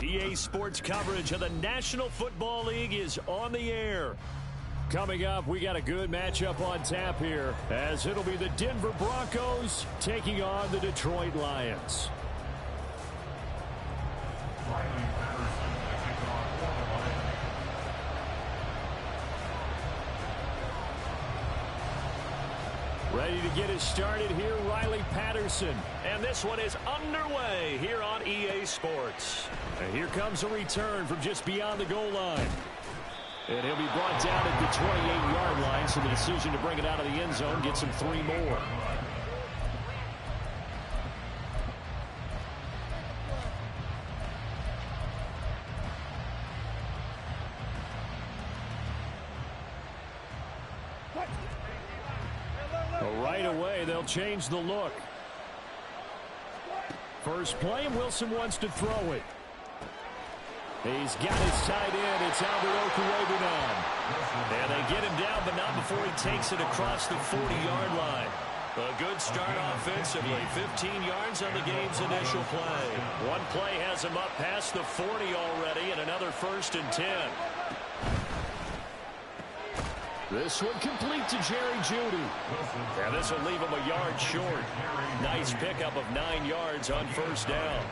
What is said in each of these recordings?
EA Sports coverage of the National Football League is on the air. Coming up, we got a good matchup on tap here, as it'll be the Denver Broncos taking on the Detroit Lions. Ready to get us started here, Riley Patterson. And this one is underway here on EA Sports. And here comes a return from just beyond the goal line. And he'll be brought down at the 28-yard line, so the decision to bring it out of the end zone gets him 3 more. Right away, they'll change the look. First play, Wilson wants to throw it. He's got his tight end. It's Albert Okurobunan. And they get him down, but not before he takes it across the 40-yard line. A good start offensively. 15 yards on the game's initial play. One play has him up past the 40 already, and another 1st and 10. This one complete to Jerry Jeudy. And this will leave him a yard short. Nice pickup of 9 yards on 1st down.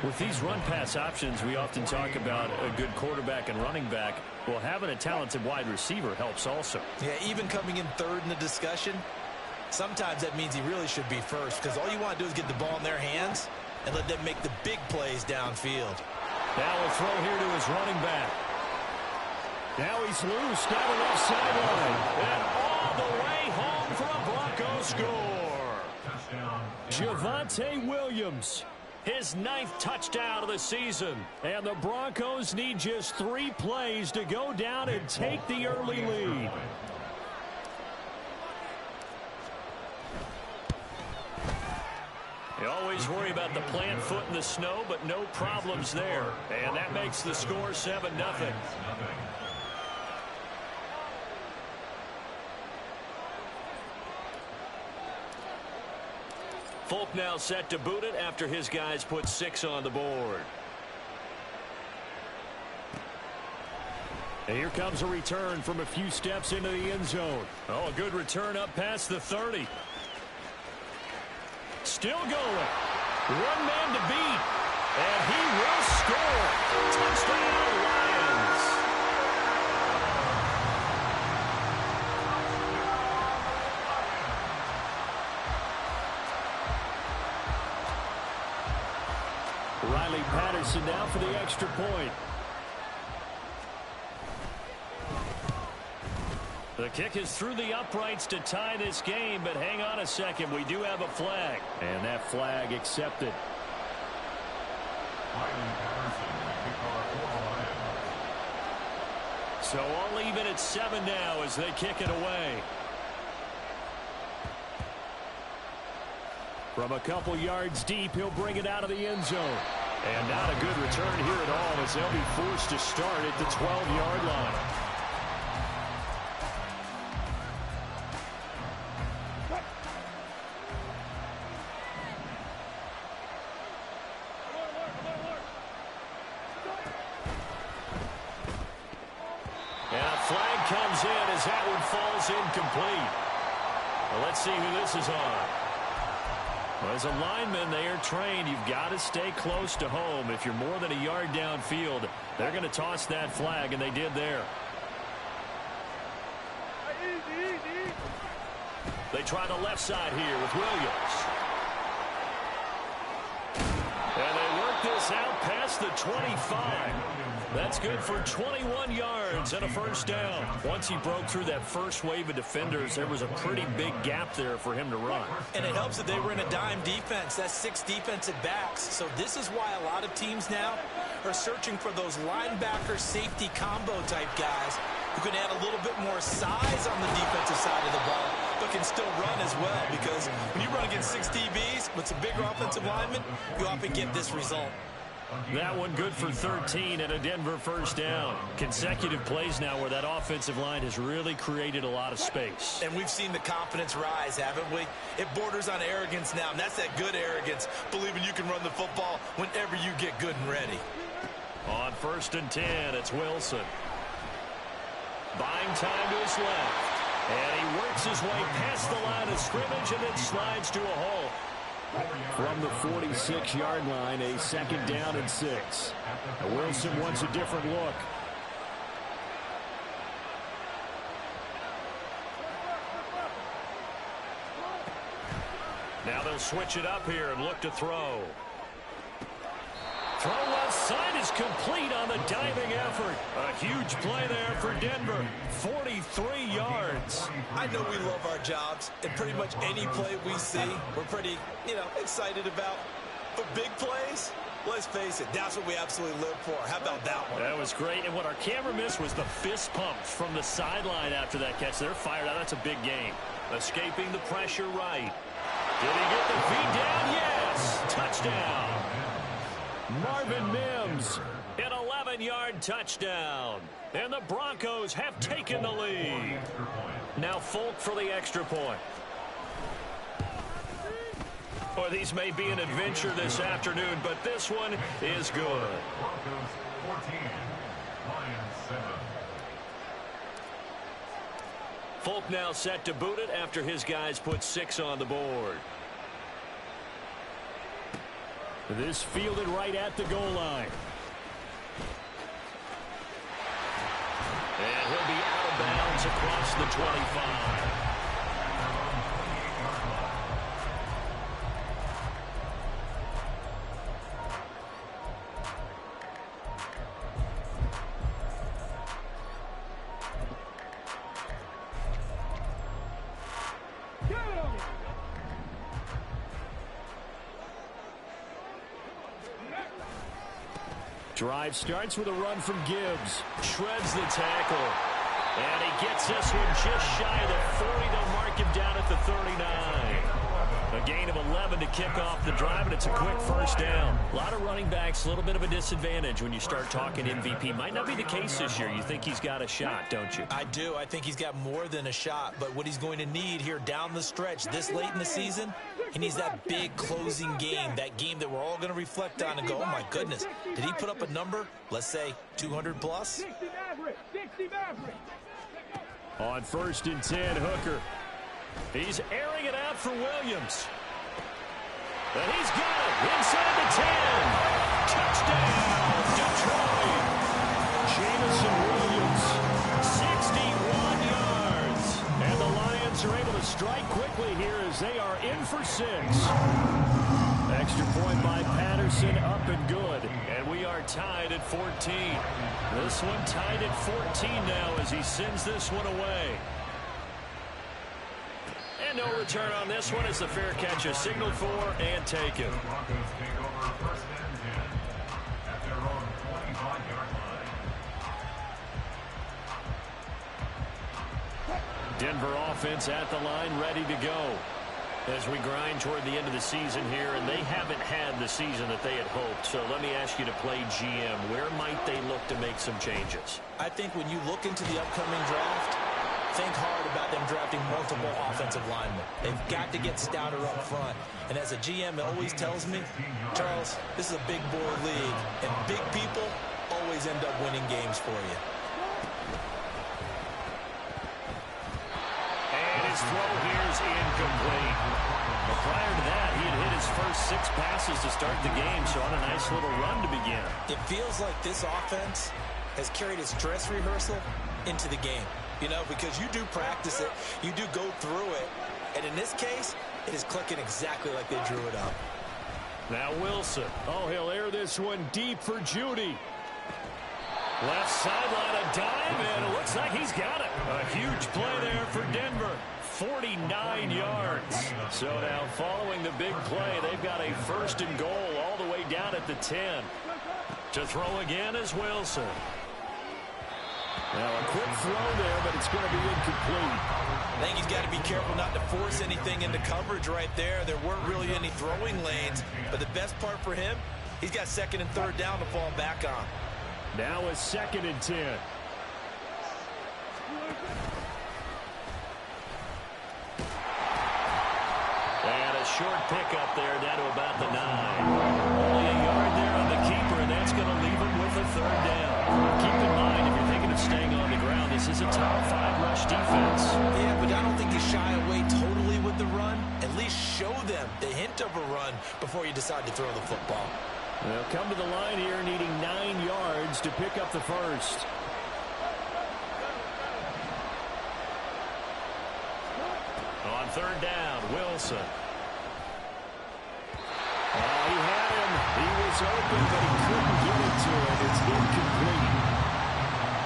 With these run-pass options, we often talk about a good quarterback and running back. Well, having a talented wide receiver helps also. Yeah, even coming in 3rd in the discussion, sometimes that means he really should be first, because all you want to do is get the ball in their hands and let them make the big plays downfield. Now a throw here to his running back. Now he's loose down the left sideline. And all the way home for a Bronco score. Javonte Williams, his 9th touchdown of the season. And the Broncos need just 3 plays to go down and take the early lead. You always worry about the plant foot in the snow, but no problems there. And that makes the score 7-0. Folk now set to boot it after his guys put 6 on the board. And here comes a return from a few steps into the end zone. Oh, a good return up past the 30. Still going. One man to beat. And he will score. Touchdown, Lions. Riley Patterson now for the extra point. The kick is through the uprights to tie this game, but hang on a second. We do have a flag. And that flag accepted. So all even at 7 now as they kick it away. From a couple yards deep, he'll bring it out of the end zone. And not a good return here at all as they'll be forced to start at the 12-yard line. And a flag comes in as that one falls incomplete. Well, let's see who this is on. Well, as a lineman, they are trained. You've got to stay close to home. If you're more than a yard downfield, they're going to toss that flag, and they did there. They try the left side here with Williams. And they work this out past the 25. That's good for 21 yards and a 1st down. Once he broke through that first wave of defenders, there was a pretty big gap there for him to run. And it helps that they were in a dime defense. That's 6 defensive backs. So this is why a lot of teams now are searching for those linebacker safety combo type guys who can add a little bit more size on the defensive side of the ball, but can still run as well, because when you run against 6 DBs with some bigger offensive linemen, you often get this result. That one good for 13 and a Denver first down. Consecutive plays now where that offensive line has really created a lot of space. And we've seen the confidence rise, haven't we? It borders on arrogance now, and that's that good arrogance, believing you can run the football whenever you get good and ready. On 1st and 10, it's Wilson. Buying time to his left. And he works his way past the line of scrimmage and then slides to a halt. From the 46-yard line, a 2nd down and 6. Now Wilson wants a different look. Now they'll switch it up here and look to throw. Throw left side is complete on the diving effort. A huge play there for Denver. 43 yards. I know we love our jobs, and pretty much any play we see, we're pretty, excited about. But big plays, let's face it, that's what we absolutely live for. How about that one? That was great, and what our camera missed was the fist pump from the sideline after that catch. They're fired out. That's a big game. Escaping the pressure right. Did he get the feed down? Yes! Touchdown! Marvin Mims, an 11-yard touchdown. And the Broncos have taken the lead. Now Folk for the extra point. Well, these may be an adventure this afternoon, but this one is good. Folk now set to boot it after his guys put 6 on the board. This fielded right at the goal line. And he'll be out of bounds across the 25. Drive starts with a run from Gibbs. Shreds the tackle. And he gets this one just shy of the 40. They'll mark him down at the 39. A gain of 11 to kick off the drive, and it's a quick first down. A lot of running backs, a little bit of a disadvantage when you start talking MVP. Might not be the case this year. You think he's got a shot, don't you? I do. I think he's got more than a shot, but what he's going to need here down the stretch this late in the season, he needs that big closing game, that game that we're all going to reflect on and go, oh, my goodness, did he put up a number, let's say, 200 plus? On 1st and 10, Hooker. He's airing it out for Williams. And he's got it inside the 10. Touchdown, Detroit. Jamison Williams, 61 yards. And the Lions are able to strike quickly here as they are in for 6. Extra point by Patterson, up and good. And we are tied at 14. This one tied at 14 now as he sends this one away. And no return on this one as the fair catch is signaled for and taken. Denver offense at the line, ready to go. As we grind toward the end of the season here, and they haven't had the season that they had hoped. So let me ask you to play GM. Where might they look to make some changes? I think when you look into the upcoming draft, think hard about them drafting multiple offensive linemen. They've got to get stouter up front. And as a GM, it always tells me, Charles, this is a big boy league, and big people always end up winning games for you. And his throw here is incomplete. But prior to that, he had hit his first 6 passes to start the game, so on a nice little run to begin. It feels like this offense has carried its dress rehearsal into the game. Because you do practice it, you do go through it, and in this case, it is clicking exactly like they drew it up. Now Wilson. Oh, he'll air this one deep for Judy. Left sideline, a dive, and it looks like he's got it. A huge play there for Denver. 49 yards. So now following the big play, they've got a 1st and goal all the way down at the 10. To throw again is Wilson. Now a quick throw there, but it's going to be incomplete. I think he's got to be careful not to force anything into coverage right there. There weren't really any throwing lanes, but the best part for him, He's got second and third down to fall back on. Now a 2nd and 10. And a short pickup there down to about the 9. Only a yard there on the keeper, and that's going to leave him with a 3rd down. Keep in mind, if you're thinking of staying on the ground, this is a top 5 rush defense. Yeah, but I don't think you shy away totally with the run. At least show them the hint of a run before you decide to throw the football. They'll come to the line here needing 9 yards to pick up the first. On 3rd down, Wilson. He had him. He was open, but he couldn't get it to it. It's incomplete.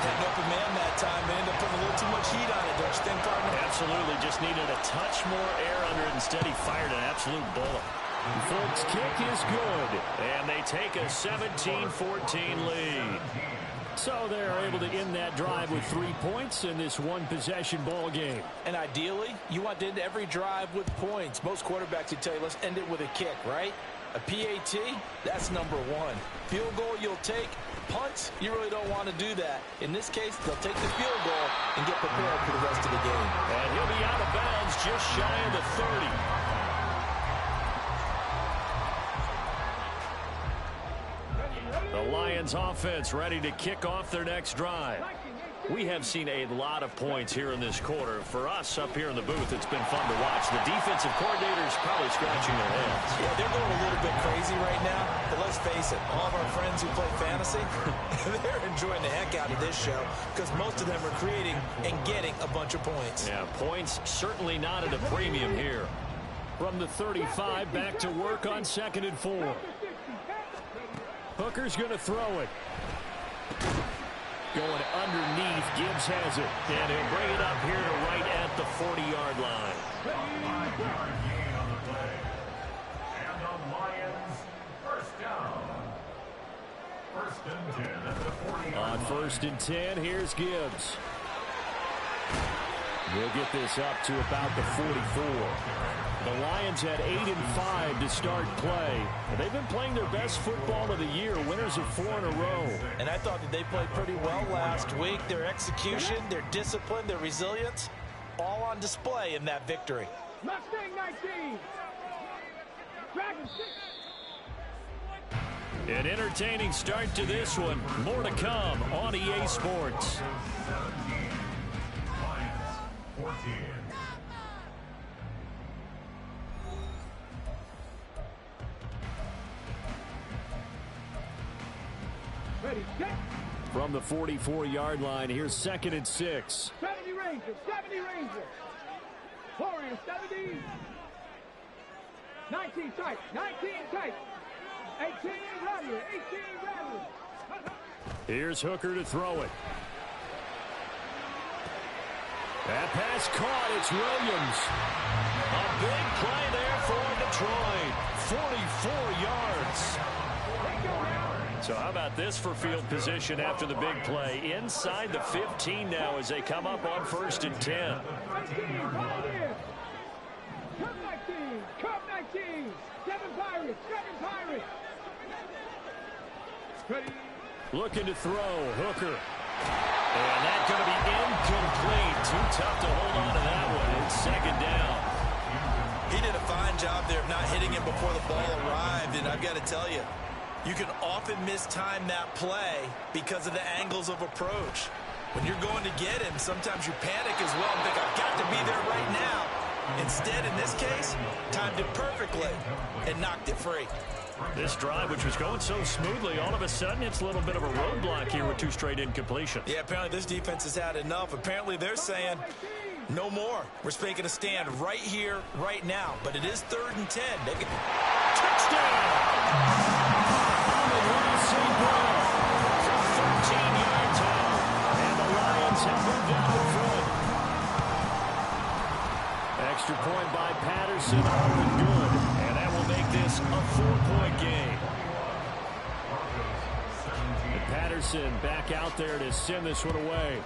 Had an open man that time. They ended up putting a little too much heat on it, don't you think, partner? Absolutely. Just needed a touch more air under it. Instead, he fired an absolute bullet. Folks, kick is good, and they take a 17-14 lead. So they're able to end that drive with 3 points in this one-possession ball game. And ideally, you want to end every drive with points. Most quarterbacks would tell you, let's end it with a kick, right? A PAT, that's number 1. Field goal you'll take. Punts, you really don't want to do that. In this case, they'll take the field goal and get prepared for the rest of the game. And he'll be out of bounds just shy of the 30. The Lions offense ready to kick off their next drive. We have seen a lot of points here in this quarter. For us up here in the booth, it's been fun to watch. The defensive coordinators probably scratching their heads. Yeah, they're going a little bit crazy right now. But let's face it, all of our friends who play fantasy, they're enjoying the heck out of this show because most of them are creating and getting a bunch of points. Yeah, points certainly not at a premium here. From the 35, back to work on 2nd and 4. Hooker's going to throw it. Going underneath, Gibbs has it. And he'll bring it up here to right at the 40-yard line. And the Lions, first down. 1st and 10 at the 40-yard line. On 1st and 10, here's Gibbs. We'll get this up to about the 44. The Lions had 8 and 5 to start play. And they've been playing their best football of the year, winners of 4 in a row. And I thought that they played pretty well last week. Their execution, their discipline, their resilience, all on display in that victory. Mustang 19. Dragon 6. An entertaining start to this one. More to come on EA Sports. 14. Ready, set. From the 44-yard line, here's 2nd and 6. 70 Rangers, 70 Rangers. Warriors, 70. 19 tight, 19 tight. 18 Rattler, 18 Rattler. Here's Hooker to throw it. That pass caught. It's Williams. A big play there for Detroit. 44 yards. So how about this for field position after the big play? Inside the 15 now as they come up on 1st and 10. Cup 19, 7 Pirates, 7 Pirates. Ready. Looking to throw, Hooker. And that's going to be incomplete. Too tough to hold on to that one. It's 2nd down. He did a fine job there of not hitting him before the ball arrived, and I've got to tell you, you can often mistime that play because of the angles of approach. When you're going to get him, sometimes you panic as well and think, I've got to be there right now. Instead, in this case, timed it perfectly and knocked it free. This drive, which was going so smoothly, all of a sudden it's a little bit of a roadblock here with 2 straight incompletions. Yeah, apparently this defense has had enough. Apparently they're saying, no more. We're making a stand right here, right now. But it is 3rd and 10. They can... Touchdown! St. Brown from 13 yards out. And the Lions have moved out in front. Extra point by Patterson, up and good. And that will make this a 4-point game. And Patterson back out there to send this one away.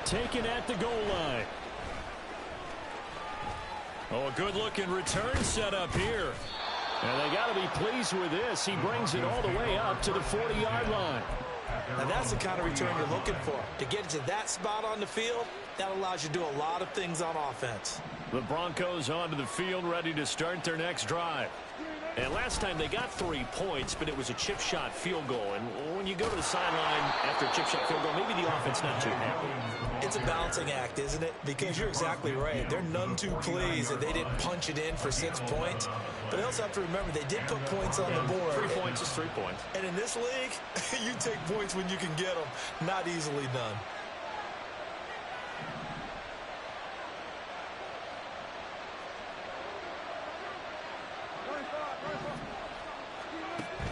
Taken at the goal line. Oh, a good-looking return set up here. And they got to be pleased with this. He brings it all the way up to the 40-yard line. Now that's the kind of return you're looking for. To get to that spot on the field, that allows you to do a lot of things on offense. The Broncos onto the field, ready to start their next drive. And last time they got 3 points, but it was a chip shot field goal. And when you go to the sideline after a chip shot field goal, maybe the offense not too happy. It's a balancing act, isn't it? Because you're exactly right. They're none too pleased that they didn't punch it in for 6 points. But they also have to remember they did put points on the board. 3 points is 3 points. And in this league, you take points when you can get them. Not easily done.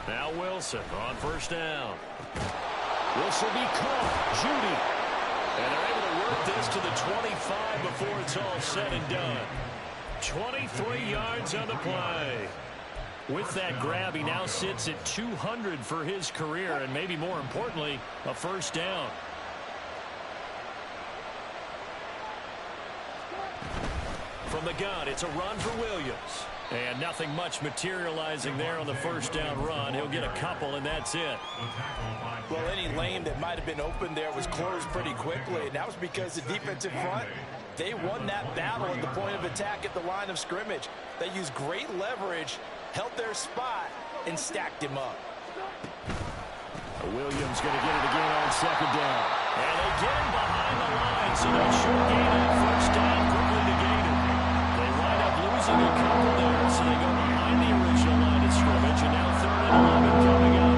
Now Wilson on first down. This will be caught. Judy. And they're able to work this to the 25 before it's all said and done. 23 yards on the play. With that grab, he now sits at 200 for his career, and maybe more importantly, a first down. From the gun, it's a run for Williams. And nothing much materializing there on the first down run. He'll get a couple, and that's it. Well, any lane that might have been open there was closed pretty quickly, and that was because the defensive front, they won that battle at the point of attack at the line of scrimmage. They used great leverage, held their spot, and stacked him up. Williams going to get it again on second down. And they get him behind the line, so they should gain on first down, quickly to gain it. They wind up losing a couple there, so they go behind the original line of scrimmage, and now 3rd and 11 coming up.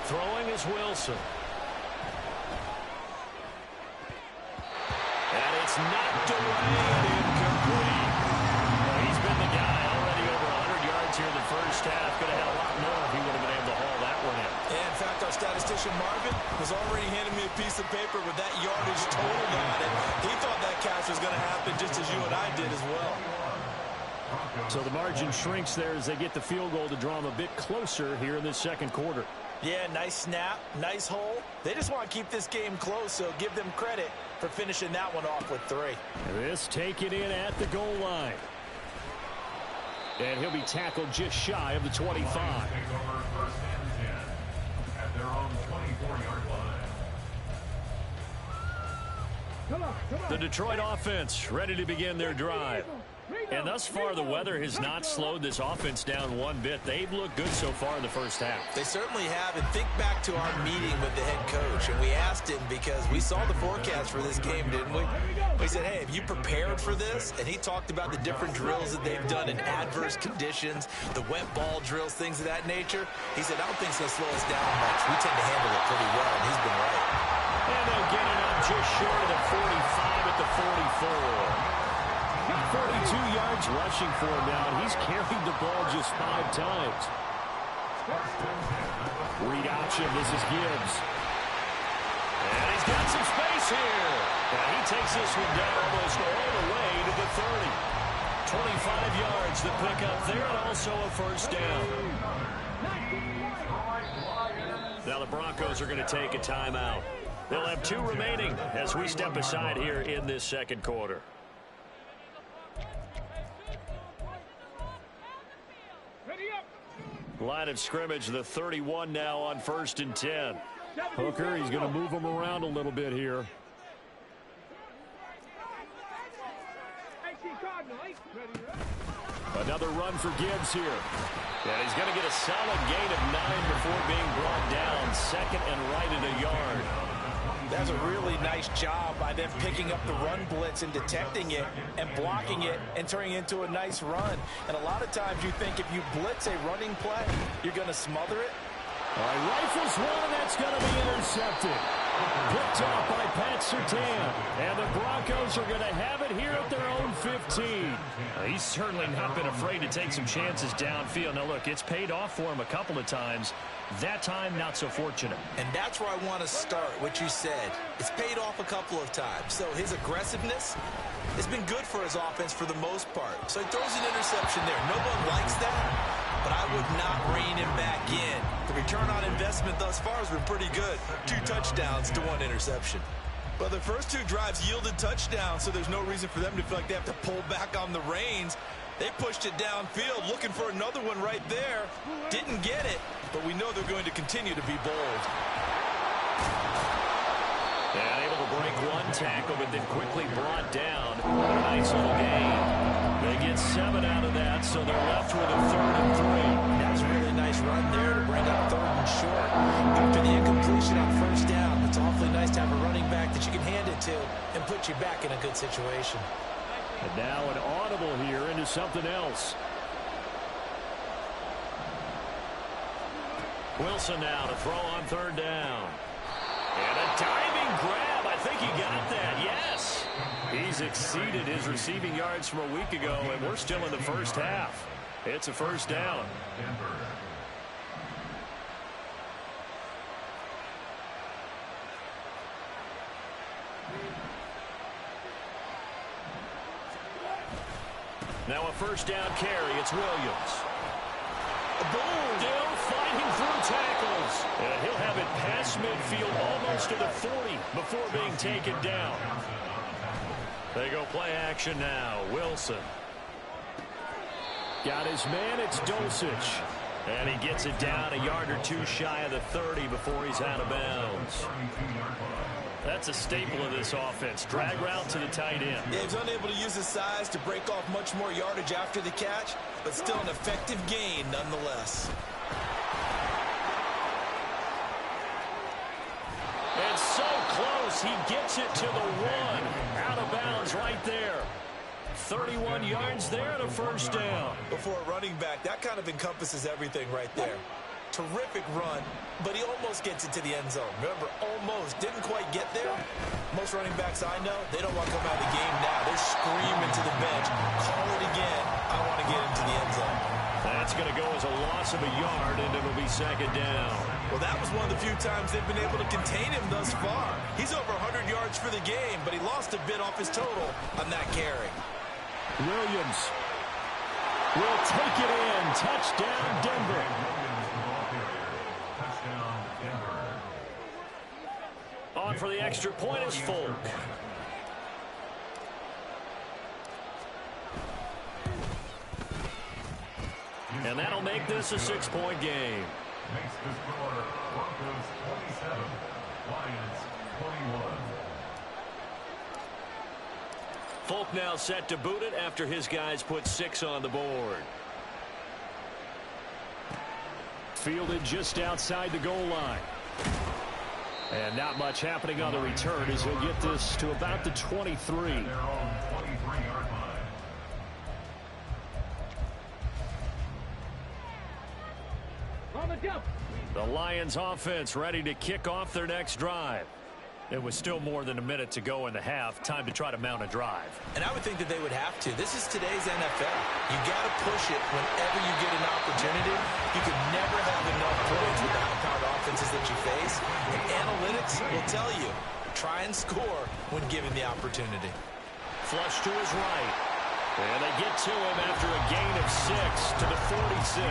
Throwing is Wilson. And it's knocked away and incomplete. He's been the guy already over 100 yards here in the first half. Could have had a lot more if he would have been able to haul that one in. And in fact, our statistician Marvin was already handing me a piece of paper with that yardage total on it. He thought that catch was going to happen just as you and I did as well. So the margin shrinks there as they get the field goal to draw them a bit closer here in this second quarter. Yeah, nice snap, nice hole. They just want to keep this game close, so give them credit for finishing that one off with 3. This taken in at the goal line. And he'll be tackled just shy of the 25. First and 10 at their own 24-yard line. The Detroit offense ready to begin their drive. And thus far, the weather has not slowed this offense down one bit. They've looked good so far in the first half. They certainly have. And think back to our meeting with the head coach. And we asked him because we saw the forecast for this game, didn't we? We said, hey, have you prepared for this? And he talked about the different drills that they've done in adverse conditions, the wet ball drills, things of that nature. He said, I don't think it's going to slow us down much. We tend to handle it pretty well, and he's been right. And they'll get it up just short of the 45 at the 44. 42 yards rushing for him now. He's carried the ball just 5 times. Read option. This is Gibbs. And he's got some space here. And he takes this one down almost all the way to the 30. 25 yards to pick up there, and also a first down. Now the Broncos are going to take a timeout. They'll have 2 remaining as we step aside here in this second quarter. Line of scrimmage, the 31 now on 1st and 10. Hooker, he's going to move him around a little bit here. Another run for Gibbs here. And he's going to get a solid gain of 9 before being brought down. 2nd and right at a yard. That's a really nice job by them picking up the run blitz and detecting it and blocking it and turning it into a nice run. And a lot of times you think if you blitz a running play, you're going to smother it. All right, rifles one, that's going to be intercepted. Picked off by Pat Surtain. And the Broncos are going to have it here at their own 15. He's certainly not been afraid to take some chances downfield. Now, look, it's paid off for him a couple of times. That time, not so fortunate. And that's where I want to start, what you said. It's paid off a couple of times. So his aggressiveness has been good for his offense for the most part. So he throws an interception there. No one likes that. but I would not rein him back in. The return on investment thus far has been pretty good. 2 touchdowns to 1 interception. But the first 2 drives yielded touchdowns, so there's no reason for them to feel like they have to pull back on the reins. They pushed it downfield, looking for another one right there. Didn't get it, but we know they're going to continue to be bold. And able to break 1 tackle, but then quickly brought down. A nice little gain. They get 7 out of that, so they're left with a 3rd and 3. That was a really nice run there to bring up 3rd and short. After the incompletion on 1st down, it's awfully nice to have a running back that you can hand it to and put you back in a good situation. And now an audible here into something else. Wilson now to throw on 3rd down. And a diving grab. I think he got that. Yes. He's exceeded his receiving yards from a week ago, and we're still in the first half. It's a 1st down. Now a 1st down carry. It's Williams. Boom! Still fighting through tackles. And he'll have it past midfield almost to the 40 before being taken down. They go play action now. Wilson. Got his man. It's Dulcich. And he gets it down a yard or 2 shy of the 30 before he's out of bounds. That's a staple of this offense. Drag route to the tight end. Yeah, he's unable to use his size to break off much more yardage after the catch, but still an effective gain nonetheless. And so close, he gets it to the 1. Out of bounds right there. 31 yards there and a 1st down. Before a running back, that kind of encompasses everything right there. Terrific run, but he almost gets it to the end zone. Remember, almost. Didn't quite get there. Most running backs I know, they don't want to come out of the game now. They're screaming to the bench. Call it again. I want to get into the end zone. That's going to go as a loss of a yard, and it'll be 2nd down. Well, that was one of the few times they've been able to contain him thus far. He's over 100 yards for the game, but he lost a bit off his total on that carry. Williams will take it in. Touchdown, Denver. On for the extra point is Folk. And that'll make this a 6-point game. Makes the score Broncos 27, Lions 21. Folk now set to boot it after his guys put 6 on the board. Fielded just outside the goal line. And not much happening on the return as he'll get this to about the 23. Their own 23-yard line. On the jump. The Lions offense ready to kick off their next drive. It was still more than a minute to go in the half. Time to try to mount a drive. And I would think that they would have to. This is today's NFL. You got to push it whenever you get an opportunity. You can never have enough points with the high-powered offenses that you face. And analytics will tell you, try and score when given the opportunity. Flush to his right. And they get to him after a gain of 6 to the 46.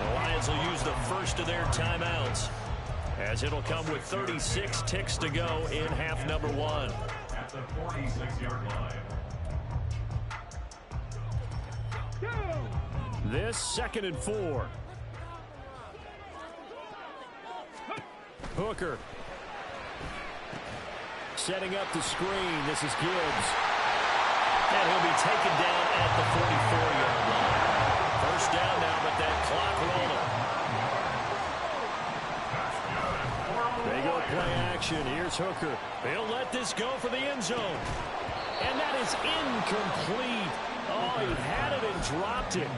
The Lions will use the first of their timeouts, as it'll come with 36 ticks to go in half number 1. At the 46-yard line. This 2nd and 4. Hooker. Setting up the screen. This is Gibbs. And he'll be taken down at the 44-yard line. 1st down now, but that clock rolling. They go play action. Here's Hooker. He'll let this go for the end zone. And that is incomplete. Oh, he had it and dropped it.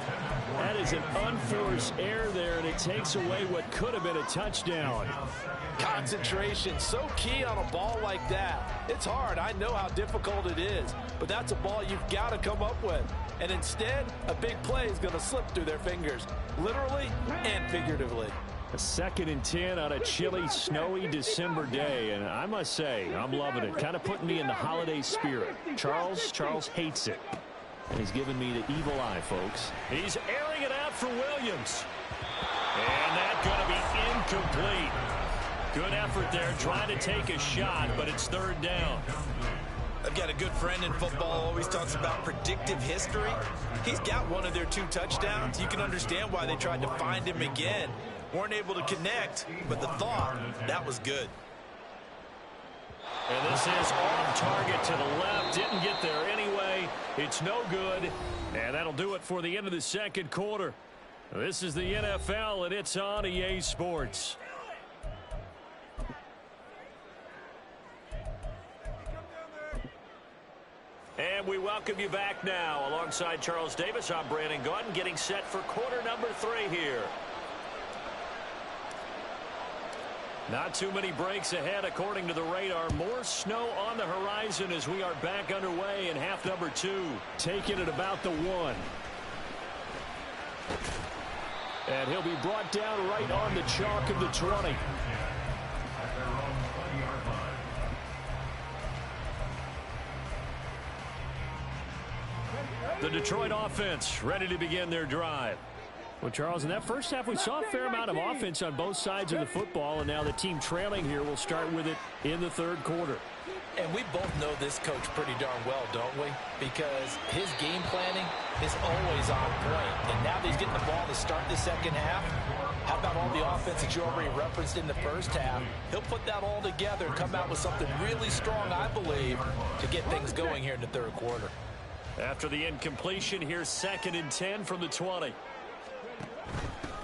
That is an unforced error there, and it takes away what could have been a touchdown. Concentration, so key on a ball like that. It's hard. I know how difficult it is, but that's a ball you've got to come up with. And instead, a big play is going to slip through their fingers, literally and figuratively. A 2nd and 10 on a chilly, snowy December day, and I must say, I'm loving it. Kind of putting me in the holiday spirit. Charles hates it. And he's giving me the evil eye, folks. He's airing it out for Williams. And that's going to be incomplete. Good effort there, trying to take a shot, but it's third down. I've got a good friend in football, always talks about predictive history. He's got one of their 2 touchdowns. You can understand why they tried to find him again. Weren't able to connect, but the thought, that was good. And this is off target to the left. Didn't get there anyway. It's no good. And that'll do it for the end of the second quarter. This is the NFL, and it's on EA Sports. And we welcome you back now. Alongside Charles Davis, I'm Brandon Gaudin, getting set for quarter number 3 here. Not too many breaks ahead according to the radar. More snow on the horizon as we are back underway in half number 2. Taking it about the 1. And he'll be brought down right on the chalk of the 20. The Detroit offense ready to begin their drive. Well, Charles, in that first half, we saw a fair amount of offense on both sides of the football, and now the team trailing here will start with it in the third quarter. And we both know this coach pretty darn well, don't we? Because his game planning is always on point. And now that he's getting the ball to start the second half, how about all the offense that you already referenced in the first half? He'll put that all together and come out with something really strong, I believe, to get things going here in the third quarter. After the incompletion, here's 2nd and 10 from the 20.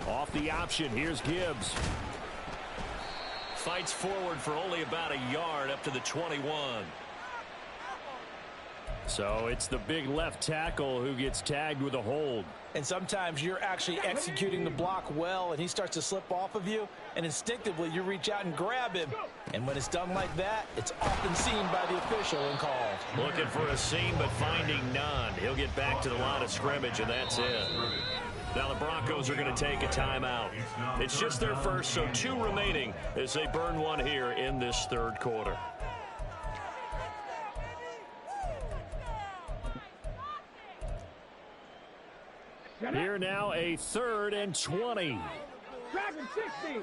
Off the option, here's Gibbs. Fights forward for only about a yard up to the 21. So it's the big left tackle who gets tagged with a hold. And sometimes you're actually executing the block well, and he starts to slip off of you, and instinctively you reach out and grab him. And when it's done like that, it's often seen by the official and called. Looking for a seam, but finding none. He'll get back to the line of scrimmage, and that's it. Now the Broncos are going to take a timeout. It's just their first, so 2 remaining as they burn one here in this third quarter. Here now a 3rd and 20. Dragon 60.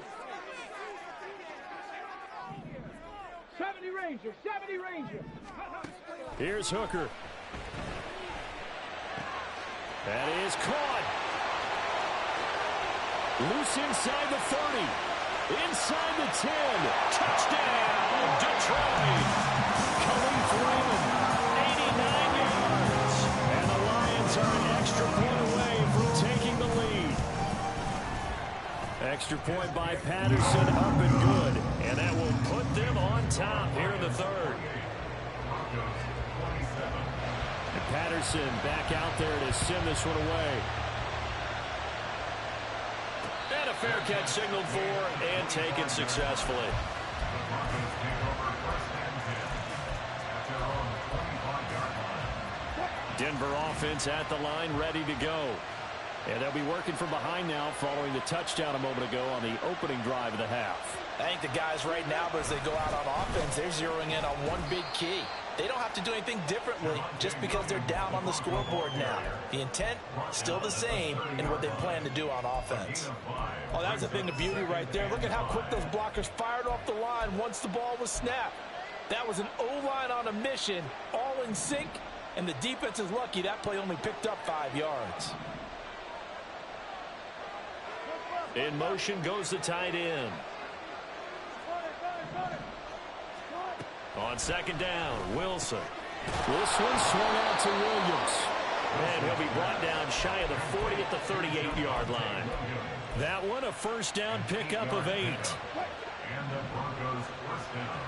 70 Ranger, 70 Ranger. Here's Hooker. That is caught. Loose inside the 30. Inside the 10. Touchdown, Detroit. Coming through 89 yards. And the Lions are an extra point away from taking the lead. Extra point by Patterson, up and good. And that will put them on top here in the third. And Patterson back out there to send this one away. And a fair catch signaled for and taken successfully. Denver offense at the line, ready to go. And they'll be working from behind now following the touchdown a moment ago on the opening drive of the half. I think the guys right now, as they go out on offense, they're zeroing in on one big key. They don't have to do anything differently just because they're down on the scoreboard now. The intent, still the same in what they plan to do on offense. Oh, that was a thing of beauty right there. Look at how quick those blockers fired off the line once the ball was snapped. That was an O-line on a mission, all in sync, and the defense is lucky that play only picked up 5 yards. In motion goes the tight end. On second down, Wilson. This one swung out to Williams. And he'll be brought down shy of the 40 at the 38-yard line. That one a first down pickup of 8. And the Broncos first down.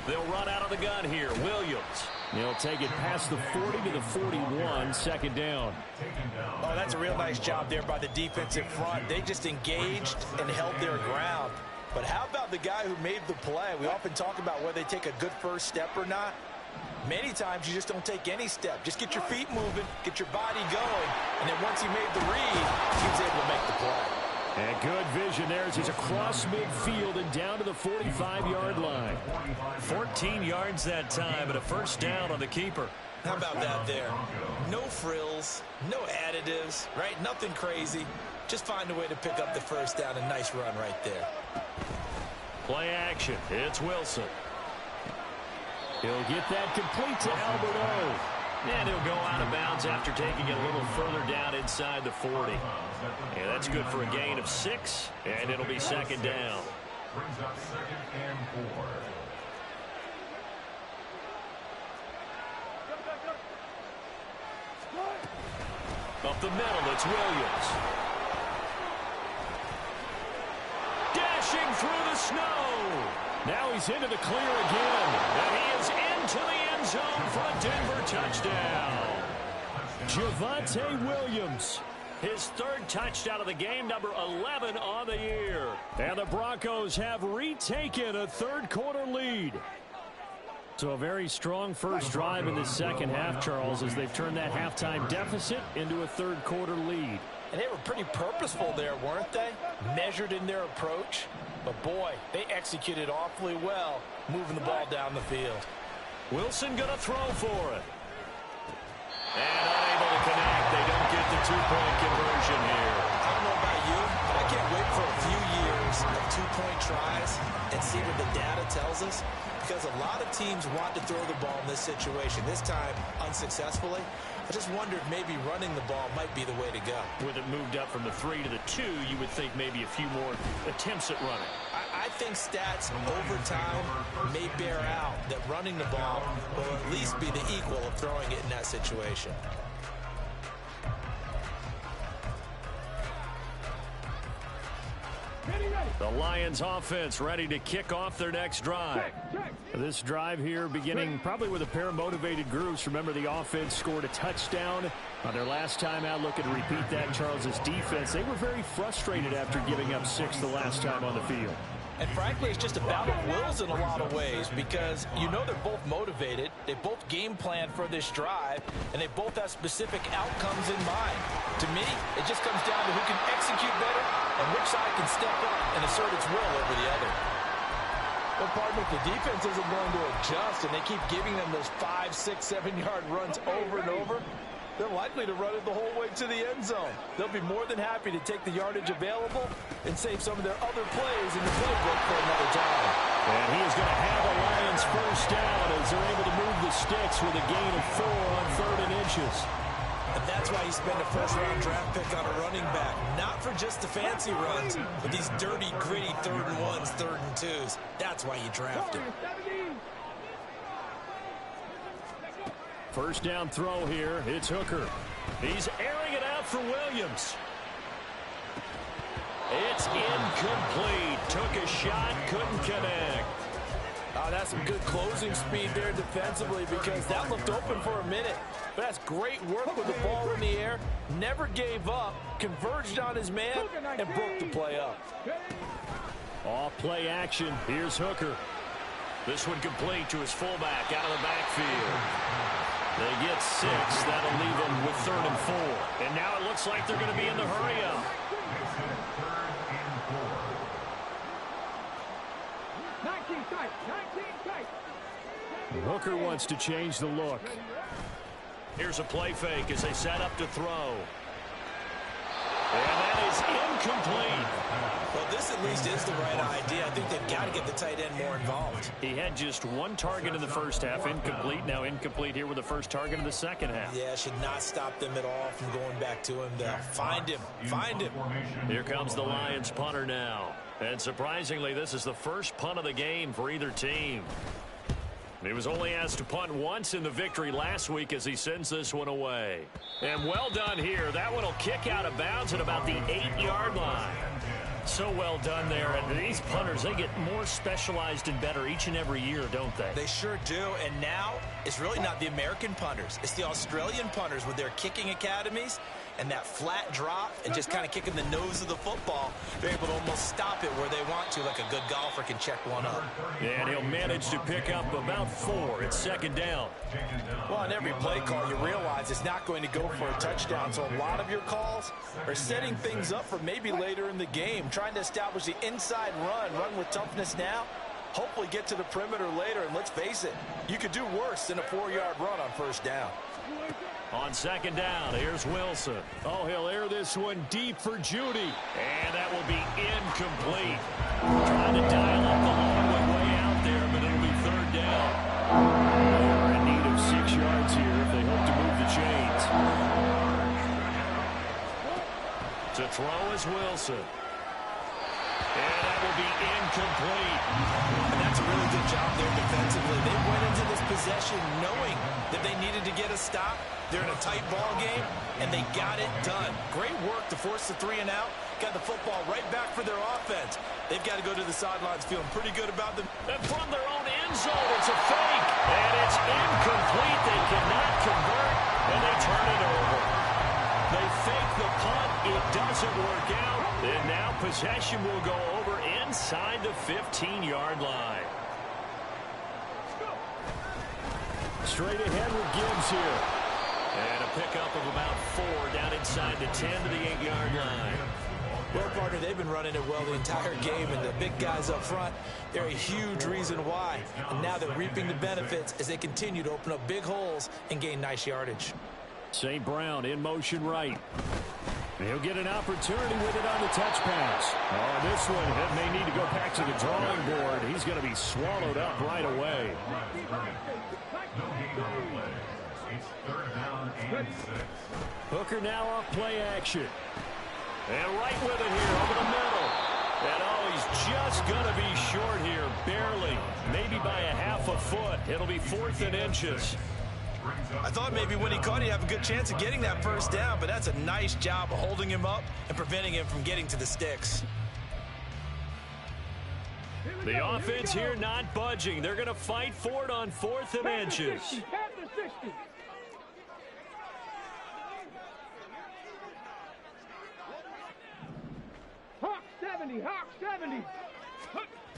They'll run out of the gun here. Williams. He'll take it past the 40 to the 41, second down. Oh, that's a real nice job there by the defensive front. They just engaged and held their ground. But how about the guy who made the play? We often talk about whether they take a good first step or not. Many times you just don't take any step. Just get your feet moving, get your body going, and then once he made the read, he was able to make the play. And good vision there as he's across midfield and down to the 45-yard line. 14 yards that time and a first down on the keeper. How about that there? No frills, no additives, right? Nothing crazy. Just find a way to pick up the first down. A nice run right there. Play action. It's Wilson. He'll get that complete to Albert O. And he'll go out of bounds after taking it a little further down inside the 40. And that's good for a gain of 6, and it'll be second down. Brings up 2nd and 4. Up the middle, it's Williams. Dashing through the snow. Now he's into the clear again. And he is into the end zone for a Denver touchdown. Javonte Williams, his 3rd touchdown of the game, number 11 on the year. And the Broncos have retaken a 3rd quarter lead. So a very strong first drive in the second half, Charles, as they've turned that halftime deficit into a 3rd quarter lead. And they were pretty purposeful there, weren't they? Measured in their approach. But, boy, they executed awfully well moving the ball down the field. Wilson going to throw for it. And unable to connect. They don't get the 2-point conversion here. I don't know about you, but I can't wait for a few years of 2-point tries and see what the data tells us. Because a lot of teams want to throw the ball in this situation. This time, unsuccessfully. I just wondered maybe running the ball might be the way to go. With it moved up from the 3 to the 2, you would think maybe a few more attempts at running. I think stats over time may bear out that running the ball will at least be the equal of throwing it in that situation. The Lions offense ready to kick off their next drive. This drive here beginning probably with a pair of motivated groups. Remember, the offense scored a touchdown on their last time out. Looking to repeat that. Charles's defense, they were very frustrated after giving up 6 the last time on the field. And frankly, it's just a battle of wills in a lot of ways because you know they're both motivated. They both game plan for this drive, and they both have specific outcomes in mind. To me, it just comes down to who can execute better and which side can step up and assert its will over the other. Well, partner, if the defense isn't going to adjust and they keep giving them those 5, 6, 7-yard runs over and over, they're likely to run it the whole way to the end zone. They'll be more than happy to take the yardage available and save some of their other plays in the playbook for another time. And he is going to have a Lions first down as they're able to move the sticks with a gain of 4 on 3rd and inches. And that's why you spend a first-round draft pick on a running back. Not for just the fancy runs, but these dirty, gritty 3rd and 1s, 3rd and 2s. That's why you draft him. First down throw here. It's Hooker. He's airing it out for Williams. It's incomplete. Took a shot, couldn't connect. Oh, that's some good closing speed there defensively because that looked open for a minute. But that's great work with the ball in the air. Never gave up, converged on his man, and broke the play up. Off play action. Here's Hooker. This one complete to his fullback out of the backfield. They get 6. That'll leave them with 3rd and 4. And now it looks like they're going to be in the hurry-up. 19 tight. Hooker wants to change the look. Here's a play fake as they set up to throw. And that is incomplete. Well, this at least is the right idea. I think they've got to get the tight end more involved. He had just 1 target in the first half, incomplete. Now incomplete here with the first target in the second half. Yeah, should not stop them at all from going back to him. Find him. Find him. Here comes the Lions punter now. And surprisingly, this is the first punt of the game for either team. He was only asked to punt once in the victory last week as he sends this one away. And well done here. That one will kick out of bounds at about the 8-yard line. So well done there. And these punters, they get more specialized and better each and every year, don't they? They sure do. And now it's really not the American punters. It's the Australian punters with their kicking academies and that flat drop and just kind of kicking the nose of the football. They're able to almost stop it where they want to, like a good golfer can check one up. And he'll manage to pick up about 4. It's second down. Well, on every play call, you realize it's not going to go for a touchdown. So a lot of your calls are setting things up for maybe later in the game, trying to establish the inside run with toughness now, hopefully get to the perimeter later, and let's face it, you could do worse than a 4-yard run on first down. On second down, here's Wilson. Oh, he'll air this one deep for Judy. And that will be incomplete. Trying to dial up the long one way out there, but it'll be third down. They are in need of 6 yards here if they hope to move the chains. To throw is Wilson. And that will be incomplete. And that's a really good job there defensively. They went into this possession knowing that they needed to get a stop. They're in a tight ball game, and they got it done. Great work to force the 3 and out. Got the football right back for their offense. They've got to go to the sidelines feeling pretty good about them. And from their own end zone, it's a fake. And it's incomplete. They cannot convert, and they turn it over. They fake the punt. It doesn't work out. And now possession will go over inside the 15-yard line. Straight ahead with Gibbs here. And a pickup of about 4 down inside the 10 to the 8-yard line. Well, partner, they've been running it well the entire game, and the big guys up front, they're a huge reason why. And now they're reaping the benefits as they continue to open up big holes and gain nice yardage. St. Brown in motion right. He'll get an opportunity with it on the touch pass. Oh, this one may need to go back to the drawing board. He's going to be swallowed up right away. Hooker now off play action. And right with it here over the middle. And oh, he's just going to be short here, barely. Maybe by a half a foot. It'll be 4th and inches. I thought maybe when he caught, he'd have a good chance of getting that first down, but that's a nice job of holding him up and preventing him from getting to the sticks. The offense here not budging. They're going to fight for it on 4th and inches. Hawk 70, Hawk 70.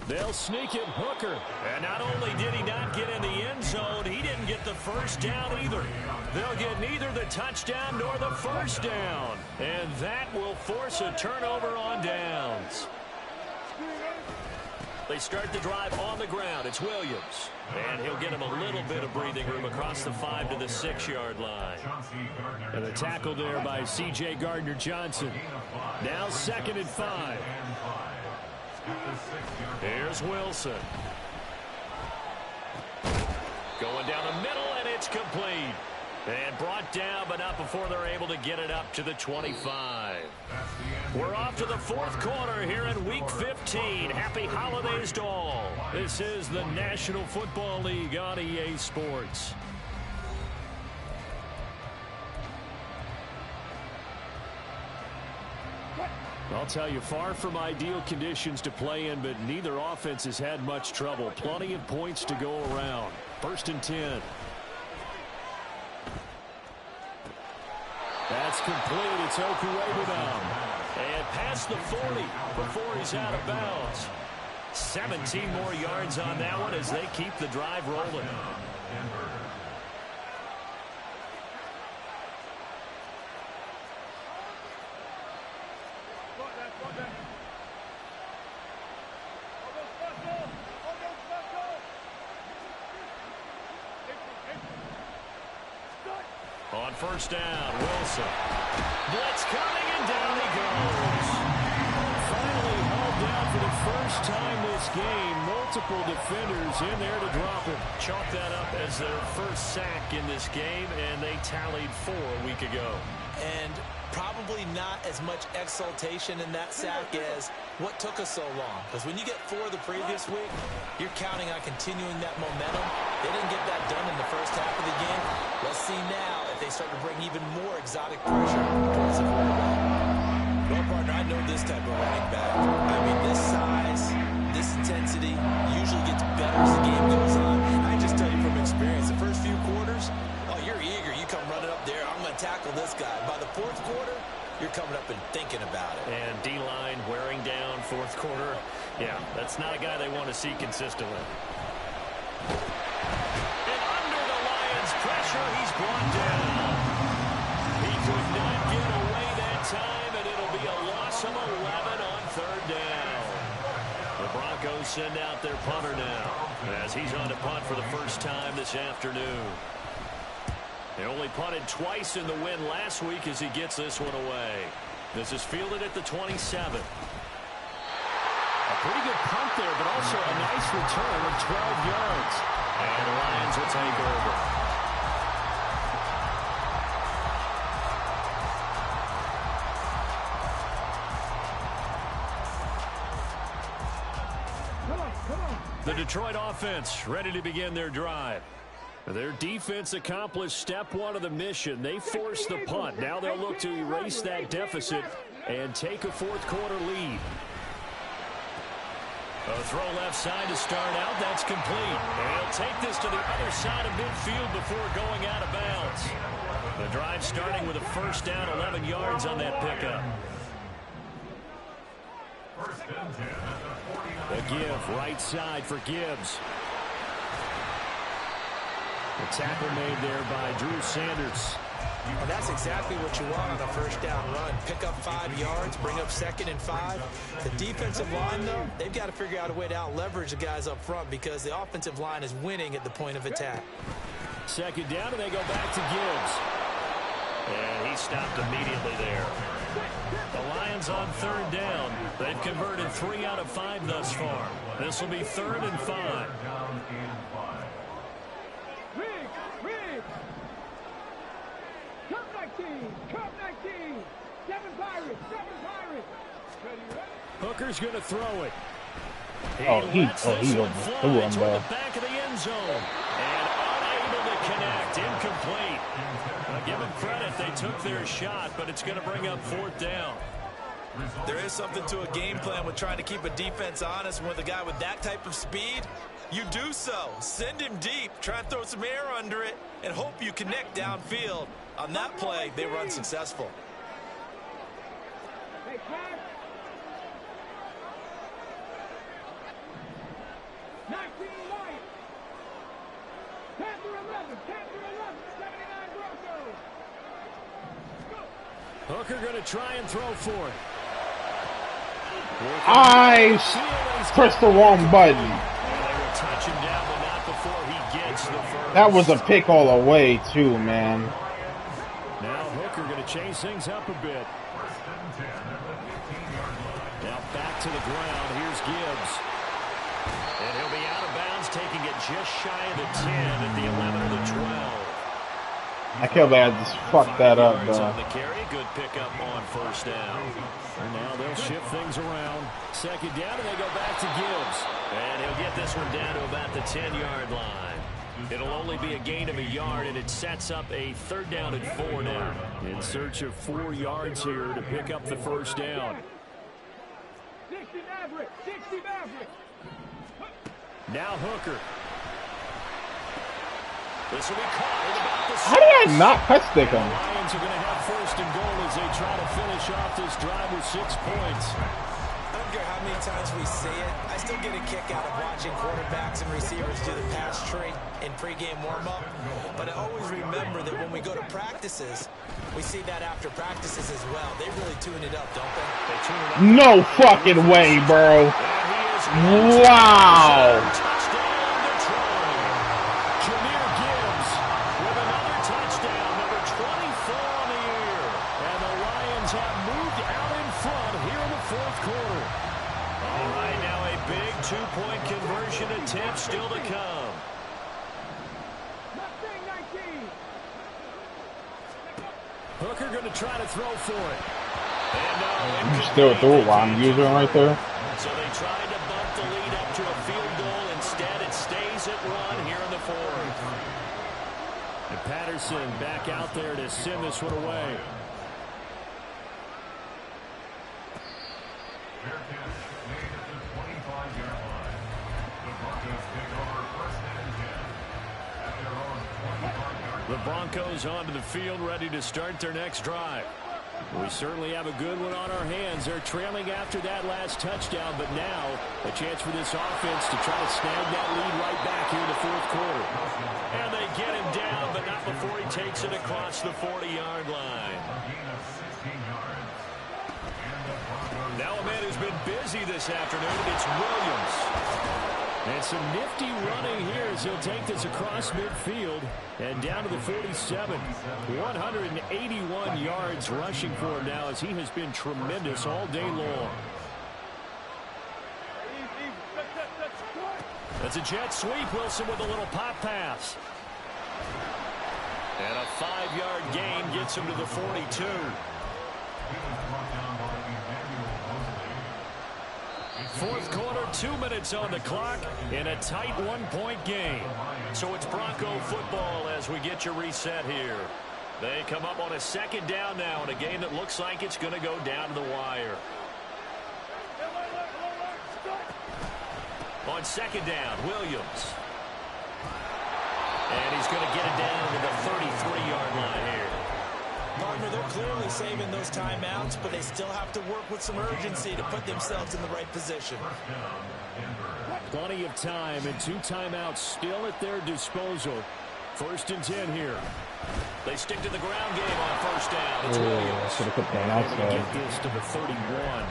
They'll sneak it, Hooker. And not only did he not get in the end zone, he didn't get the first down either. They'll get neither the touchdown nor the first down. And that will force a turnover on downs. They start the drive on the ground. It's Williams. And he'll get him a little bit of breathing room across the 5 to the 6-yard line. And the tackle there by C.J. Gardner-Johnson. Now 2nd and 5. Here's Wilson. Going down the middle, and it's complete. And brought down, but not before they're able to get it up to the 25. We're off to the 4th quarter here in Week 15. Happy holidays to all. This is the National Football League on EA Sports. I'll tell you, far from ideal conditions to play in, but neither offense has had much trouble. Plenty of points to go around. 1st and 10. That's complete. It's Okuwebunam. And past the 40 before he's out of bounds. 17 more yards on that one as they keep the drive rolling. On 1st down, Wilson. Blitz coming, and down he goes. Finally hauled down for the first time this game. Multiple defenders in there to drop him. Chalk that up as their first sack in this game, and they tallied 4 a week ago. And probably not as much exultation in that sack as what took us so long. Because when you get 4 the previous week, you're counting on continuing that momentum. They didn't get that done in the first half of the game. Let's see now if they start to bring even more exotic pressure towards the quarterback. Well, partner, I know this type of running back. I mean, this size, this intensity usually gets better as the game goes on. I just tell you from experience, the first few quarters, oh, you're eager. You come running up there. I'm going to tackle this guy. By the 4th quarter, you're coming up and thinking about it. And D-line wearing down 4th quarter. Yeah, that's not a guy they want to see consistently. And under the Lions' pressure, he's brought down. He could not get away that time, and it'll be a loss of 11 on 3rd down. The Broncos send out their punter now as he's on to punt for the first time this afternoon. They only punted twice in the win last week as he gets this one away. This is fielded at the 27. A pretty good punt there, but also a nice return of 12 yards. And the Lions will take over. The Detroit offense ready to begin their drive. Their defense accomplished step one of the mission. They forced the punt. Now they'll look to erase that deficit and take a fourth quarter lead. A throw left side to start out. That's complete. And he'll take this to the other side of midfield before going out of bounds. The drive starting with a first down, 11 yards on that pickup. The give right side for Gibbs. The tackle made there by Drew Sanders. Well, that's exactly what you want on a first down run. Pick up 5 yards, bring up 2nd and 5. The defensive line, though, they've got to figure out a way to out-leverage the guys up front because the offensive line is winning at the point of attack. Second down, and they go back to Gibbs. And he stopped immediately there. The Lions on third down. They've converted 3 out of 5 thus far. This will be 3rd and 5. Hooker's going to throw it. He lets this one fly toward the back of the end zone. And unable to connect. Incomplete. Give them credit. They took their shot, but it's going to bring up 4th down. There is something to a game plan with trying to keep a defense honest. And with a guy with that type of speed, you do so. Send him deep. Try and throw some air under it and hope you connect downfield. On that play, they were unsuccessful. Hooker going to try and throw for it. I pressed the wrong button. Touch him down, but not before he gets the first. That was a pick all the way, too, man. Now Hooker going to change things up a bit. Now back to the ground. Here's Gibbs. And he'll be out of bounds, taking it just shy of the 10 at the 11 or the 12. I can't believe I just fucked that up, On though. the carry, good pickup on first down. And now they'll shift things around. Second down, and they go back to Gibbs. And he'll get this one down to about the 10-yard line. It'll only be a gain of a yard, and it sets up a 3rd down and 4 now. In search of 4 yards here to pick up the first down. 60 Maverick, 60 Maverick. Now Hooker. This will be caught at about the 6. How did I not touch stick him? The Lions are going to have 1st and goal as they try to finish off this drive with 6 points. I don't care how many times we see it. I still get a kick out of watching quarterbacks and receivers do the pass tree in pregame warm-up. But I always remember that when we go to practices, we see that after practices as well. They really tune it up, don't they? They tune it up. No fucking way, bro. Wow. Two-point conversion attempt still to come. Hooker going to try to throw for it. And You still threw it while I'm using it right there. So they tried to bump the lead up to a field goal. Instead, it stays at 1 here in the 4th. And Patterson back out there to send this one away. The Broncos onto the field, ready to start their next drive. We certainly have a good one on our hands. They're trailing after that last touchdown, but now a chance for this offense to try to snag that lead right back here in the 4th quarter. And they get him down, but not before he takes it across the 40-yard line. Now a man who's been busy this afternoon. It's Williams. And some nifty running here as he'll take this across midfield and down to the 47. 181 yards rushing for him now as he has been tremendous all day long. That's a jet sweep. Wilson with a little pop pass. And a 5-yard gain gets him to the 42. Fourth quarter, 2 minutes on the clock in a tight one-point game. So it's Bronco football as we get you reset here. They come up on a second down now in a game that looks like it's going to go down to the wire. On second down, Williams. And he's going to get it down to the 33-yard line here. Partner, they're clearly saving those timeouts, but they still have to work with some urgency to put themselves in the right position. Plenty of time and 2 timeouts still at their disposal. 1st and 10 here. They stick to the ground game on first down. It's Williams. Should have put that outside. Get this to the 31.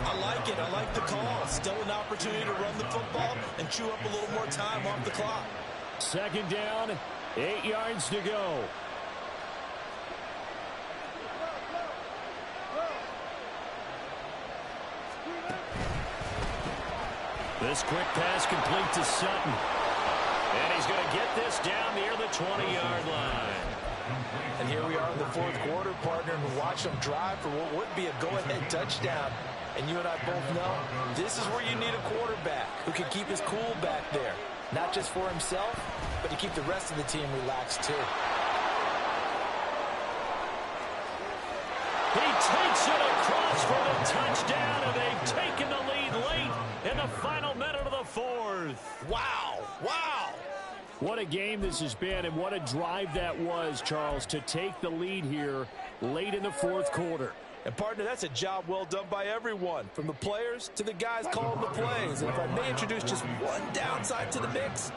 I like it. I like the call. Still an opportunity to run the football and chew up a little more time off the clock. Second down, 8 yards to go. This quick pass complete to Sutton. And he's going to get this down near the 20-yard line. And here we are in the fourth quarter, partner, and watch them drive for what would be a go-ahead touchdown. And you and I both know this is where you need a quarterback who can keep his cool back there. Not just for himself, but to keep the rest of the team relaxed too. He takes it across for the touchdown, and they've taken the lead late in the final minute of the fourth. Wow, wow. What a game this has been, and what a drive that was, Charles, to take the lead here late in the fourth quarter. And, partner, that's a job well done by everyone, from the players to the guys calling the plays. And if I may introduce just one downside to the mix,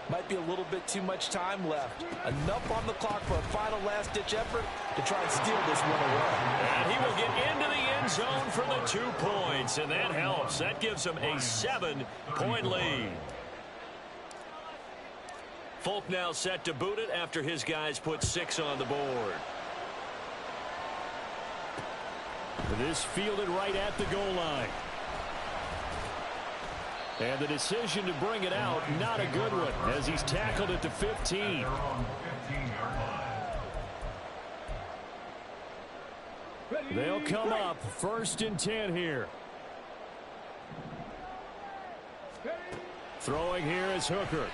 might be a little bit too much time left. Enough on the clock for a final last-ditch effort to try and steal this one away. And he will get into the end zone for the 2 points, and that helps. That gives him a 7-point lead. Folk now set to boot it after his guys put 6 on the board. This fielded right at the goal line. And the decision to bring it out, not a good one, as he's tackled at the 15. They'll come up 1st and 10 here. Throwing here is Hooker.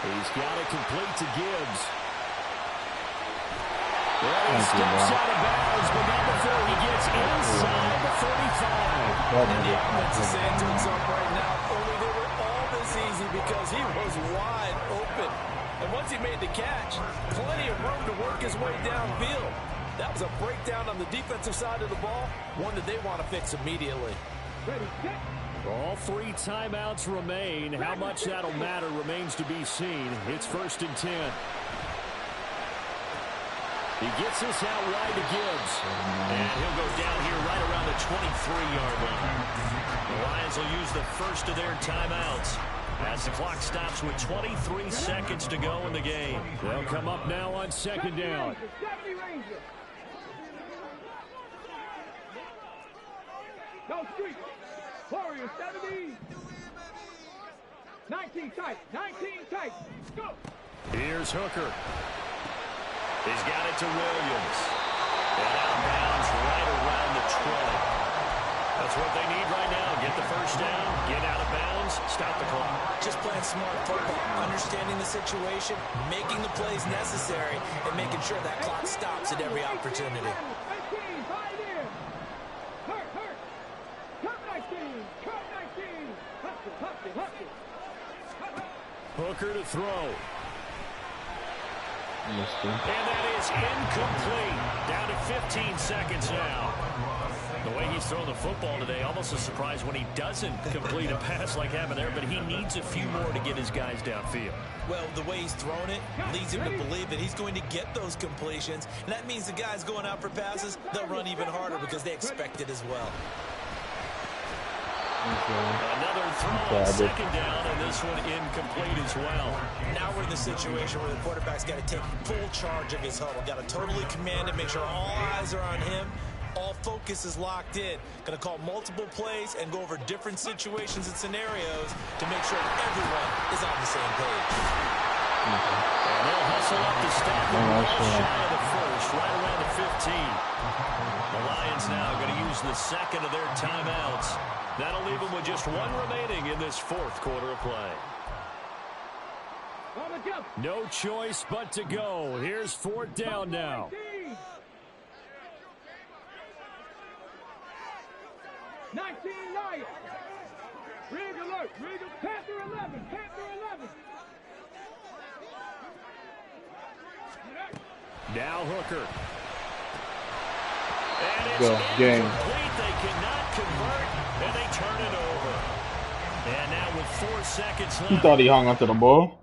He's got it complete to Gibbs. Well, he steps out of bounds, but not before he gets inside the 45. And the offense is saying to himself right now, only they were all this easy because he was wide open. And once he made the catch, plenty of room to work his way downfield. That was a breakdown on the defensive side of the ball, one that they want to fix immediately. All 3 timeouts remain. How much that'll matter remains to be seen. It's 1st and 10. He gets this out wide to Gibbs. And he'll go down here right around the 23-yard line. The Lions will use the first of their timeouts as the clock stops with 23 seconds to go in the game. They'll come up now on second down. Go street. Warriors 70. 19 tight. 19 tight. Go. Here's Hooker. He's got it to Williams. And out of bounds right around the 20. That's what they need right now. Get the first down, get out of bounds, stop the clock. Just playing smart football, understanding the situation, making the plays necessary, and making sure that clock stops at every opportunity. 18, 5 in. Hurt. Cut 19. Hustle. Hooker to throw. Mister. And that is incomplete. Down to 15 seconds now. The way he's he's throwing the football today. Almost a surprise when he doesn't complete a pass like happened there, but he needs a few more to get his guys downfield. Well, the way he's thrown it leads him to believe that he's going to get those completions. And that means the guys going out for passes, they'll run even harder because they expect it as well. Another throw on second down, and this one incomplete as well. Now we're in the situation where the quarterback's got to take full charge of his huddle. Got to totally command it, make sure all eyes are on him. All focus is locked in. Going to call multiple plays and go over different situations and scenarios to make sure everyone is on the same page. And they'll hustle up the stack shy of the first, right around the 15. The Lions now going to use the second of their timeouts. That'll leave them with just one remaining in this fourth quarter of play. No choice but to go. Here's fourth down now. 19 Lions. Rig alert. Rig Panther 11. Panther 11. Now Hooker. And it's incomplete. They cannot convert, and they turn it over. And now with 4 seconds left. He thought he hung onto the ball.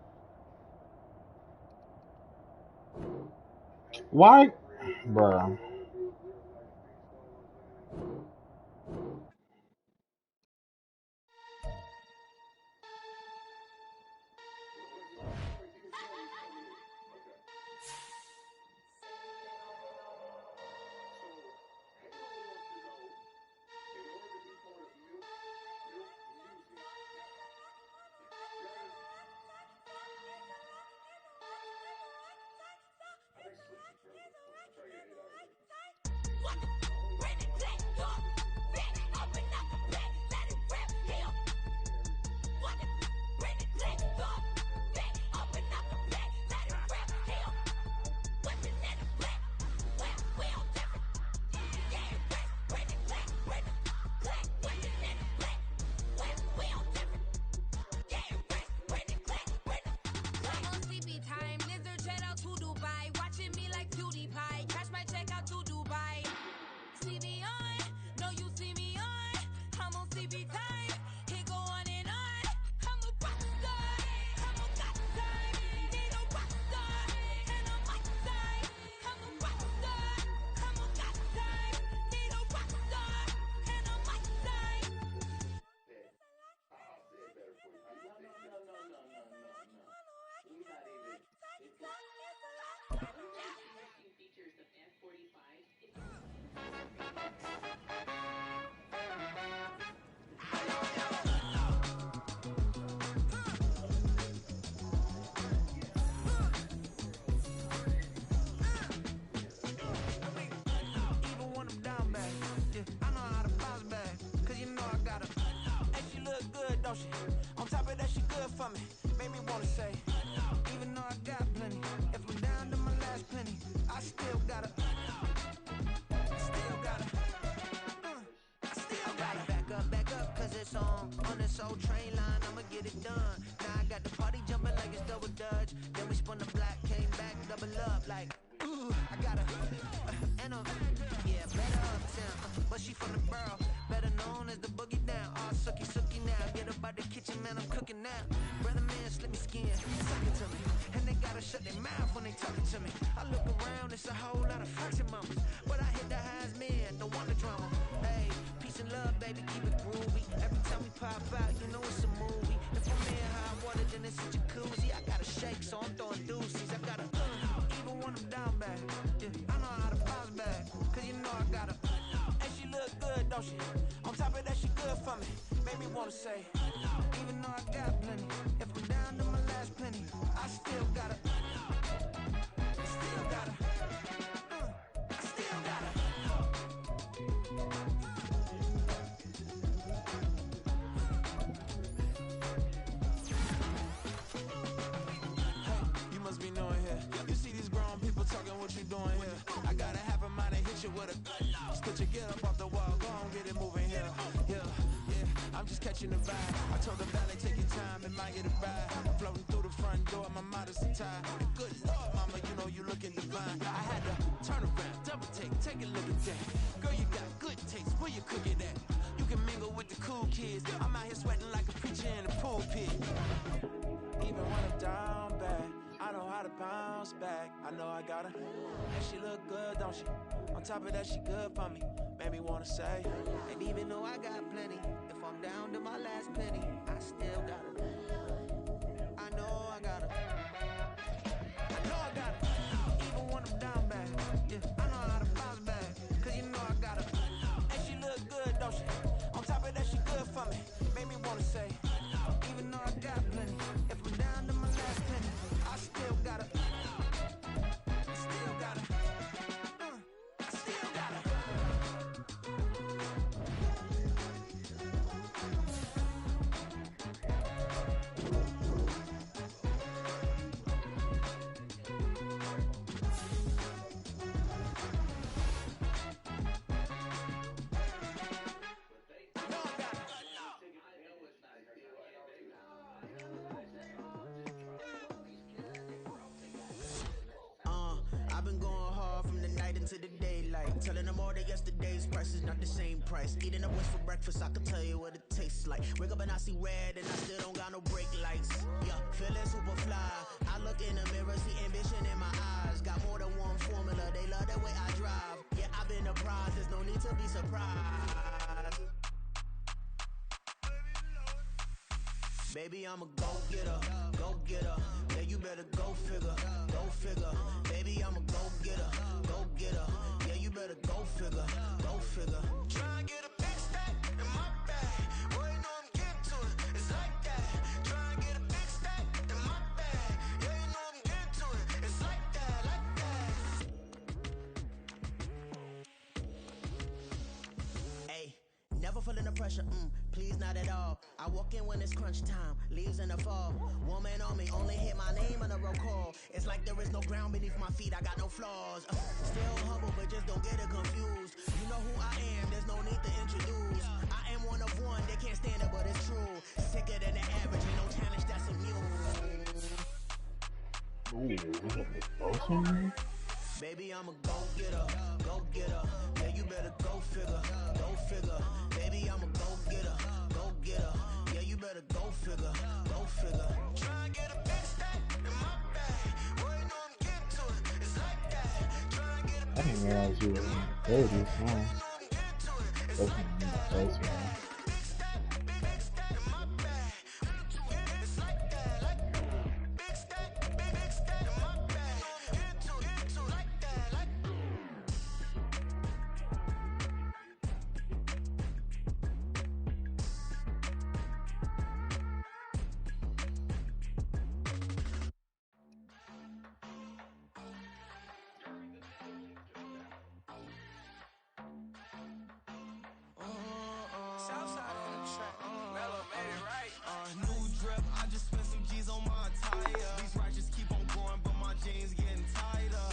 Why? Bruh. On top of that, she good for me. Made me wanna say, even though I got plenty, if I'm down to my last penny, I still gotta back up, cause it's on this old train line, I'ma get it done. Now I got the party jumping like it's double dutch. Then we spun the block, came back, double up, like, ooh, I gotta, and yeah, better uptown, but she from the borough, better known as the boogie down, all sucky now, get up out the kitchen, man, I'm cooking now. Brother man, slip me skin, suck it to me, and they gotta shut their mouth when they talking to me. I look around, it's a whole lot of foxy mamas, but I hit the highs, man, don't want the drama. Hey, peace and love, baby, keep it groovy. Every time we pop out, you know it's a movie. If I'm in hot water, then it's a jacuzzi. I gotta shake, so I'm throwing deuces. I gotta, even when I'm down bad. Yeah, I know how to bounce back, cause you know I gotta. And she look good, don't she? On top of that, she good for me. Made me wanna say, even though I got plenty, if I'm down to my last penny, I still gotta. What you doing here? I got a half a mind to hit you with a split you, get up off the wall, go on, get it moving here. Yeah, I I'm just catching the vibe. I told the valet, take your time, it might get a ride. I'm floating through the front door, my modesty tied. Good Lord, mama, you know you looking divine. I had to turn around, double take a look at that. Girl, you got good taste, where you cook it at? You can mingle with the cool kids. I'm out here sweating like a preacher in a pulpit. Even when I'm down bad, I know how to bounce back. I know I got her, and she look good, don't she? On top of that, she good for me. Made me wanna say, and even though I got plenty, if I'm down to my last penny, I still got her. I know I got her. I know I got her. Even when I'm down bad, yeah, I know how to bounce back. Cause you know I got her, and she look good, don't she? On top of that, she good for me. Made me wanna say, even though I got plenty, if I'm down to my last penny, I still got her. Still got her. I still got her. I've been going hard from the night into the daylight, telling them all that yesterday's price is not the same price. Eating up wings for breakfast, I can tell you what it tastes like. Wake up and I see red and I still don't got no brake lights. Yeah, feeling super fly. I look in the mirror, see ambition in my eyes. Got more than one formula, they love the way I drive. Yeah, I've been a prize, there's no need to be surprised. Baby, I'm a go-getter, go-getter. Yeah, you better go figure, go figure. Baby, I'm a go-getter, go-getter. Yeah, you better go figure, go figure. Try and get a big stack in my bag. Boy, you know I'm getting to it, it's like that. Try and get a big stack in my bag. Yeah, you know I'm getting to it, it's like that, like that. Hey, never feeling the pressure, please not at all. I walk in when it's crunch time, leaves in the fall. Woman on me, only hit my name on a roll call. It's like there is no ground beneath my feet, I got no flaws. Still humble, but just don't get it confused. You know who I am, there's no need to introduce. I am one of one, they can't stand it, but it's true. Sicker than the average, ain't no challenge that's immune. Ooh, awesome. Baby, I'm a go-getter, go-getter. Yeah, you better go figure, go figure. Baby, I'm a go-getter, go-getter. Yeah, you better go figure, go figure. Try and get a big stack in my bag. Boy, you know I'm getting to it, it's like that. Try and get a I big didn't realize you were in the 30s, huh? That's in the first one. big stack in my bag. It's like that, like big stack in my bag. Get to it, like that, like. New drip, I just spent some G's on my attire. These righteous keep on going, but my jeans getting tighter.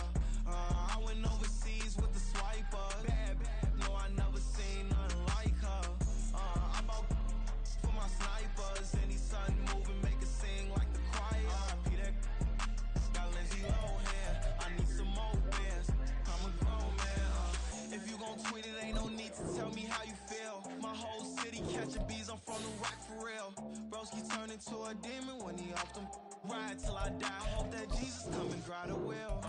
I went overseas with the swiper. Bad, no, I never seen nothing like her. I bought for my snipers. Any sudden moving, make it sing like the choir. Peter got Lindsay Lohan. I need some more bands. I'm a grown man. If you gon' tweet it, ain't no need to tell me how you feel. My whole city catching bees, I'm from the rock for real. Broski turn into a demon when he off them. Ride till I die, hope that Jesus come and dry the wheel.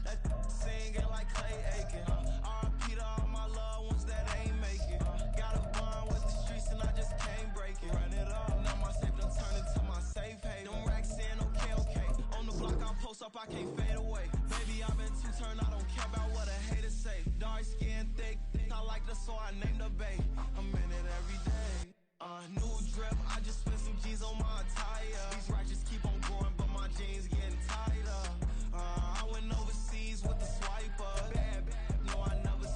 That singing like Clay Aiken. R.I.P. to all my loved ones that ain't make it. Got a bond with the streets and I just can't break it. Run it up, now my safe done turn into my safe haven. Them racks in, okay. On the block I post up, I can't fade away. Baby, I've been too turned, I don't care about what a hater say. Dark skin, thick, I like the so I named the babe. I'm in it every day. New drip, I just spent some G's on my attire. These righteous keep on going, but my jeans getting tighter. I went overseas with the swiper. Bad, no, I never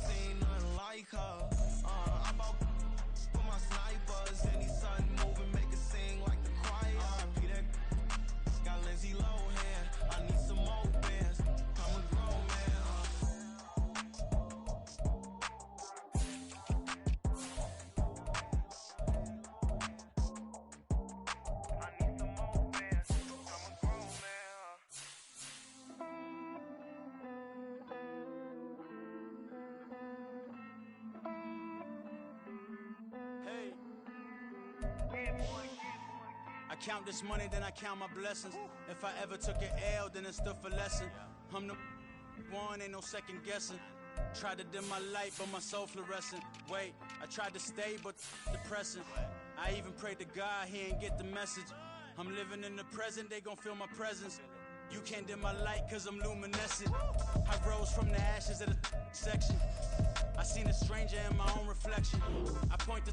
count this money, then I count my blessings. If I ever took an L, then it stood for lesson. I'm the one, ain't no second guessing. Tried to dim my light, but my soul fluorescent. Wait, I tried to stay, but depressing. I even prayed to God, he ain't get the message. I'm living in the present, they gon' feel my presence. You can't dim my light, cause I'm luminescent. I rose from the ashes of the section. I seen a stranger in my own reflection. I point the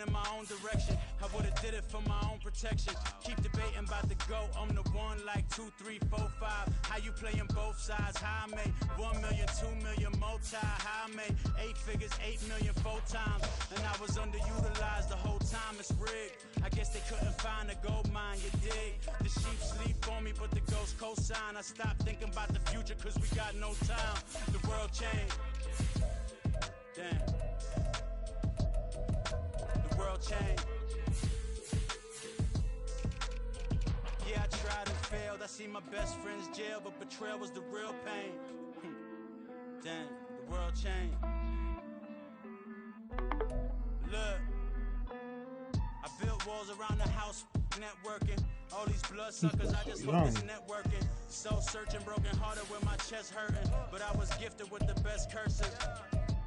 in my own direction. I would've did it for my own protection. Keep debating about the GOAT. I'm the one like 2, 3, 4, 5. How you playing both sides? How I made 1 million, 2 million, multi. How I made 8 figures, 8 million, 4 times. And I was underutilized the whole time. It's rigged. I guess they couldn't find a gold mine, you dig? The sheep sleep on me, but the ghost cosign. I stopped thinking about the future, cause we got no time. The world changed. Damn. The world changed. Yeah, I tried and failed. I seen my best friends jail, but betrayal was the real pain. Damn, the world changed. Look, I built walls around the house, networking. All these bloodsuckers, I just hope it's networking. Soul searching, broken hearted with my chest hurting. But I was gifted with the best curses.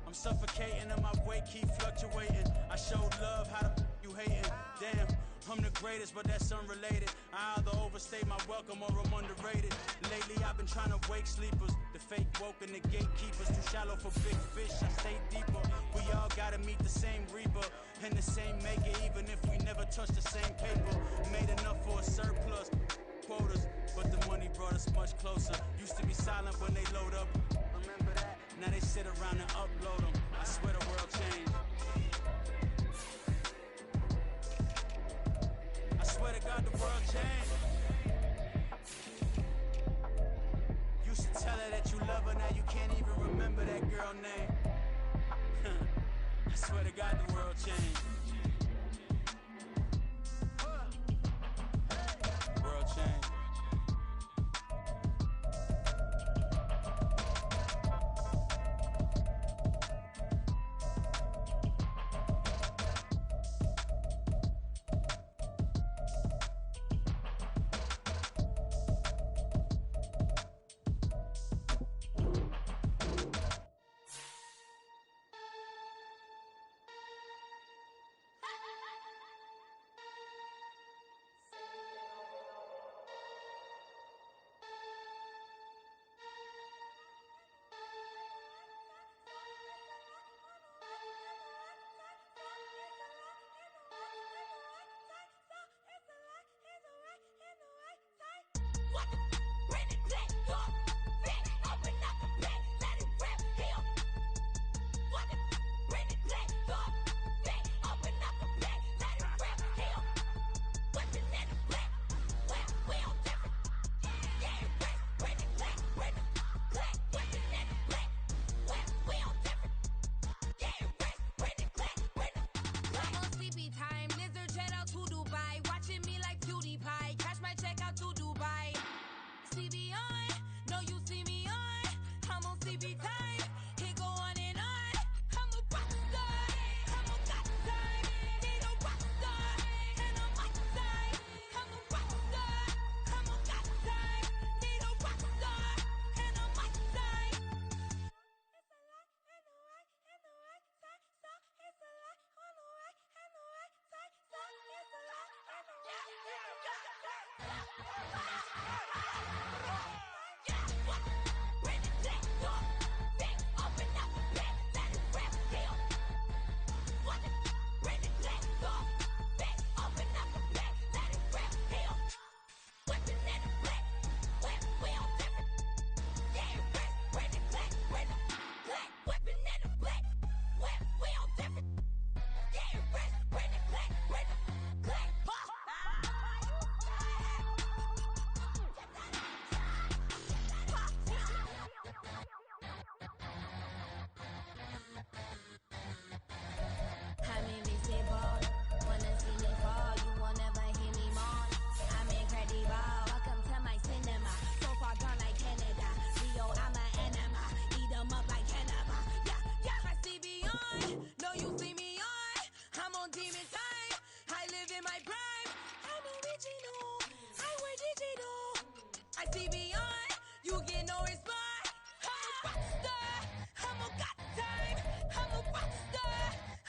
I'm suffocating and my weight keep fluctuating. I showed love, how the you hating? Damn, I'm the greatest, but that's unrelated. I either overstay my welcome or I'm underrated. Lately I've been trying to wake sleepers. The fake woke and the gatekeepers. Too shallow for big fish, I stay deeper. We all gotta meet the same reaper and the same maker, even if we never touch the same paper. Made enough for a surplus quotas, but the money brought us much closer. Used to be silent when they load up. Remember that? Now they sit around and upload them. I swear the world changed. I swear to God the world changed. Used to tell her that you love her, now you can't even remember that girl name. I swear to God the world changed. The world changed. live in my prime. I'm original. I wear digital. I see beyond. You get no response. I'm a rock star. I'm a got time. I'm a rock star.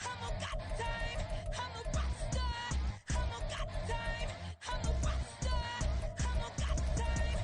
I'm a got time. I'm a rock star. I'm a got time. I'm a rock star. I'm a got time.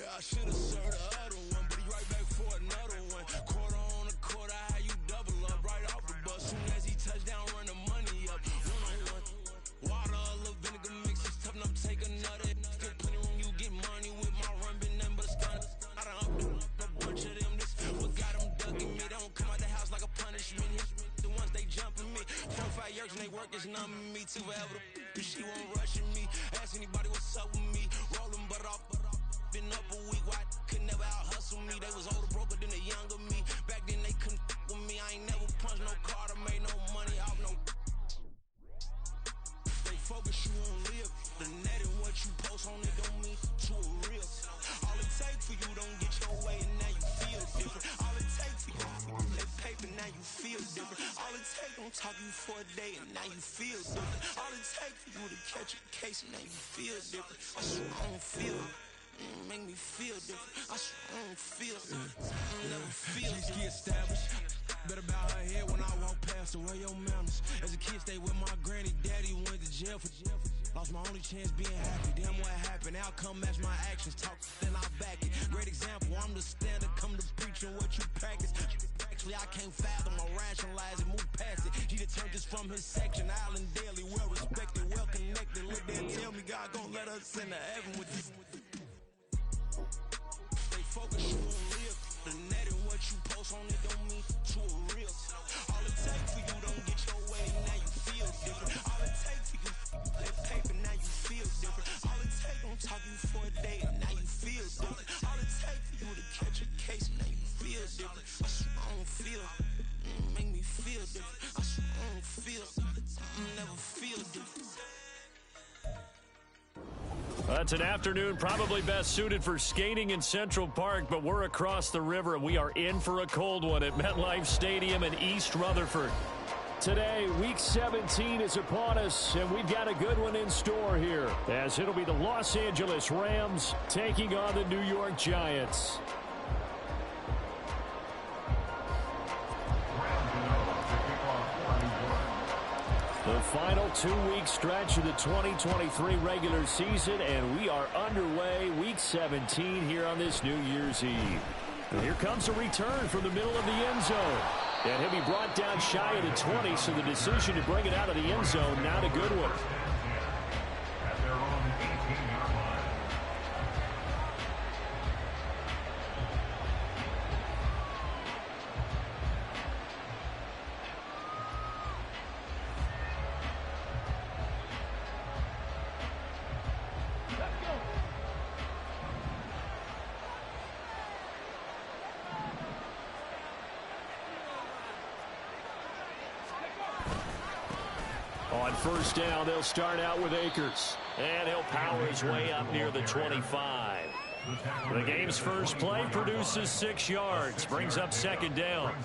I should have served the other one, but he right back for another one. Quarter on a quarter, how you double up right off the bus. Soon as he touch down, run the money up. One-on-one. Water, a little vinegar mix, it's tough enough to take another. Still plenty room, you get money with my run, been nothing but a stunt. I done upped a bunch of them. This what got them ducking me. They don't come out the house like a punishment. The ones they jumping me. 4 or 5 years and they work is numbing me. Too forever. She won't rushing me. Ask anybody what's up with me. Rolling butt off. Been up a week, why could never out hustle me? They was older, broker than the younger me. Back then they couldn't with me. I ain't never punched no card or made no money off no. They focus, you on live. The net and what you post on it don't mean to a real. All it take for you don't get your way and now you feel different. All it take for you that paper, now you feel different. All it take don't talk you for a day and now you feel different. All it take for you to catch a case and now you feel different. I swear I don't feel it. Make me feel different. I swear I don't feel it. I never feel it. G-ski established. Better bow her head when I walk past her. Where your manners? As a kid, stayed with my granny. Daddy went to jail for lost my only chance being happy. Damn what happened. Outcome match my actions. Talk, then I back it. Great example. I'm the standard. Come to preaching what you practice. Actually, I can't fathom or rationalize it. Move past it. She determined just from his section. Island daily. Well respected. Well connected. Look there and tell me God gon' let us into heaven with this. Stay focused, you won't live. The net and what you post on it don't mean to a real. All it take for you don't get your way, now you feel different. All it take for you that paper, now you feel different. All it take don't talk you for a day, and now you feel different. All it take for you to catch a case, now you feel different. I swear I don't feel it. Make me feel different. I swear I don't feel it. I never feel different. That's an afternoon probably best suited for skating in Central Park, but we're across the river and we are in for a cold one at MetLife Stadium in East Rutherford. Today, Week 17 is upon us, and we've got a good one in store here, as it'll be the Los Angeles Rams taking on the New York Giants. The final 2-week stretch of the 2023 regular season, and we are underway Week 17 here on this New Year's Eve. And here comes a return from the middle of the end zone. And he'll be brought down shy of the 20, so the decision to bring it out of the end zone, not a good one. At their own 18-yard line. On first down, they'll start out with Akers. And he'll power his way up near the 25. The game's first play produces 6 yards, brings up second down.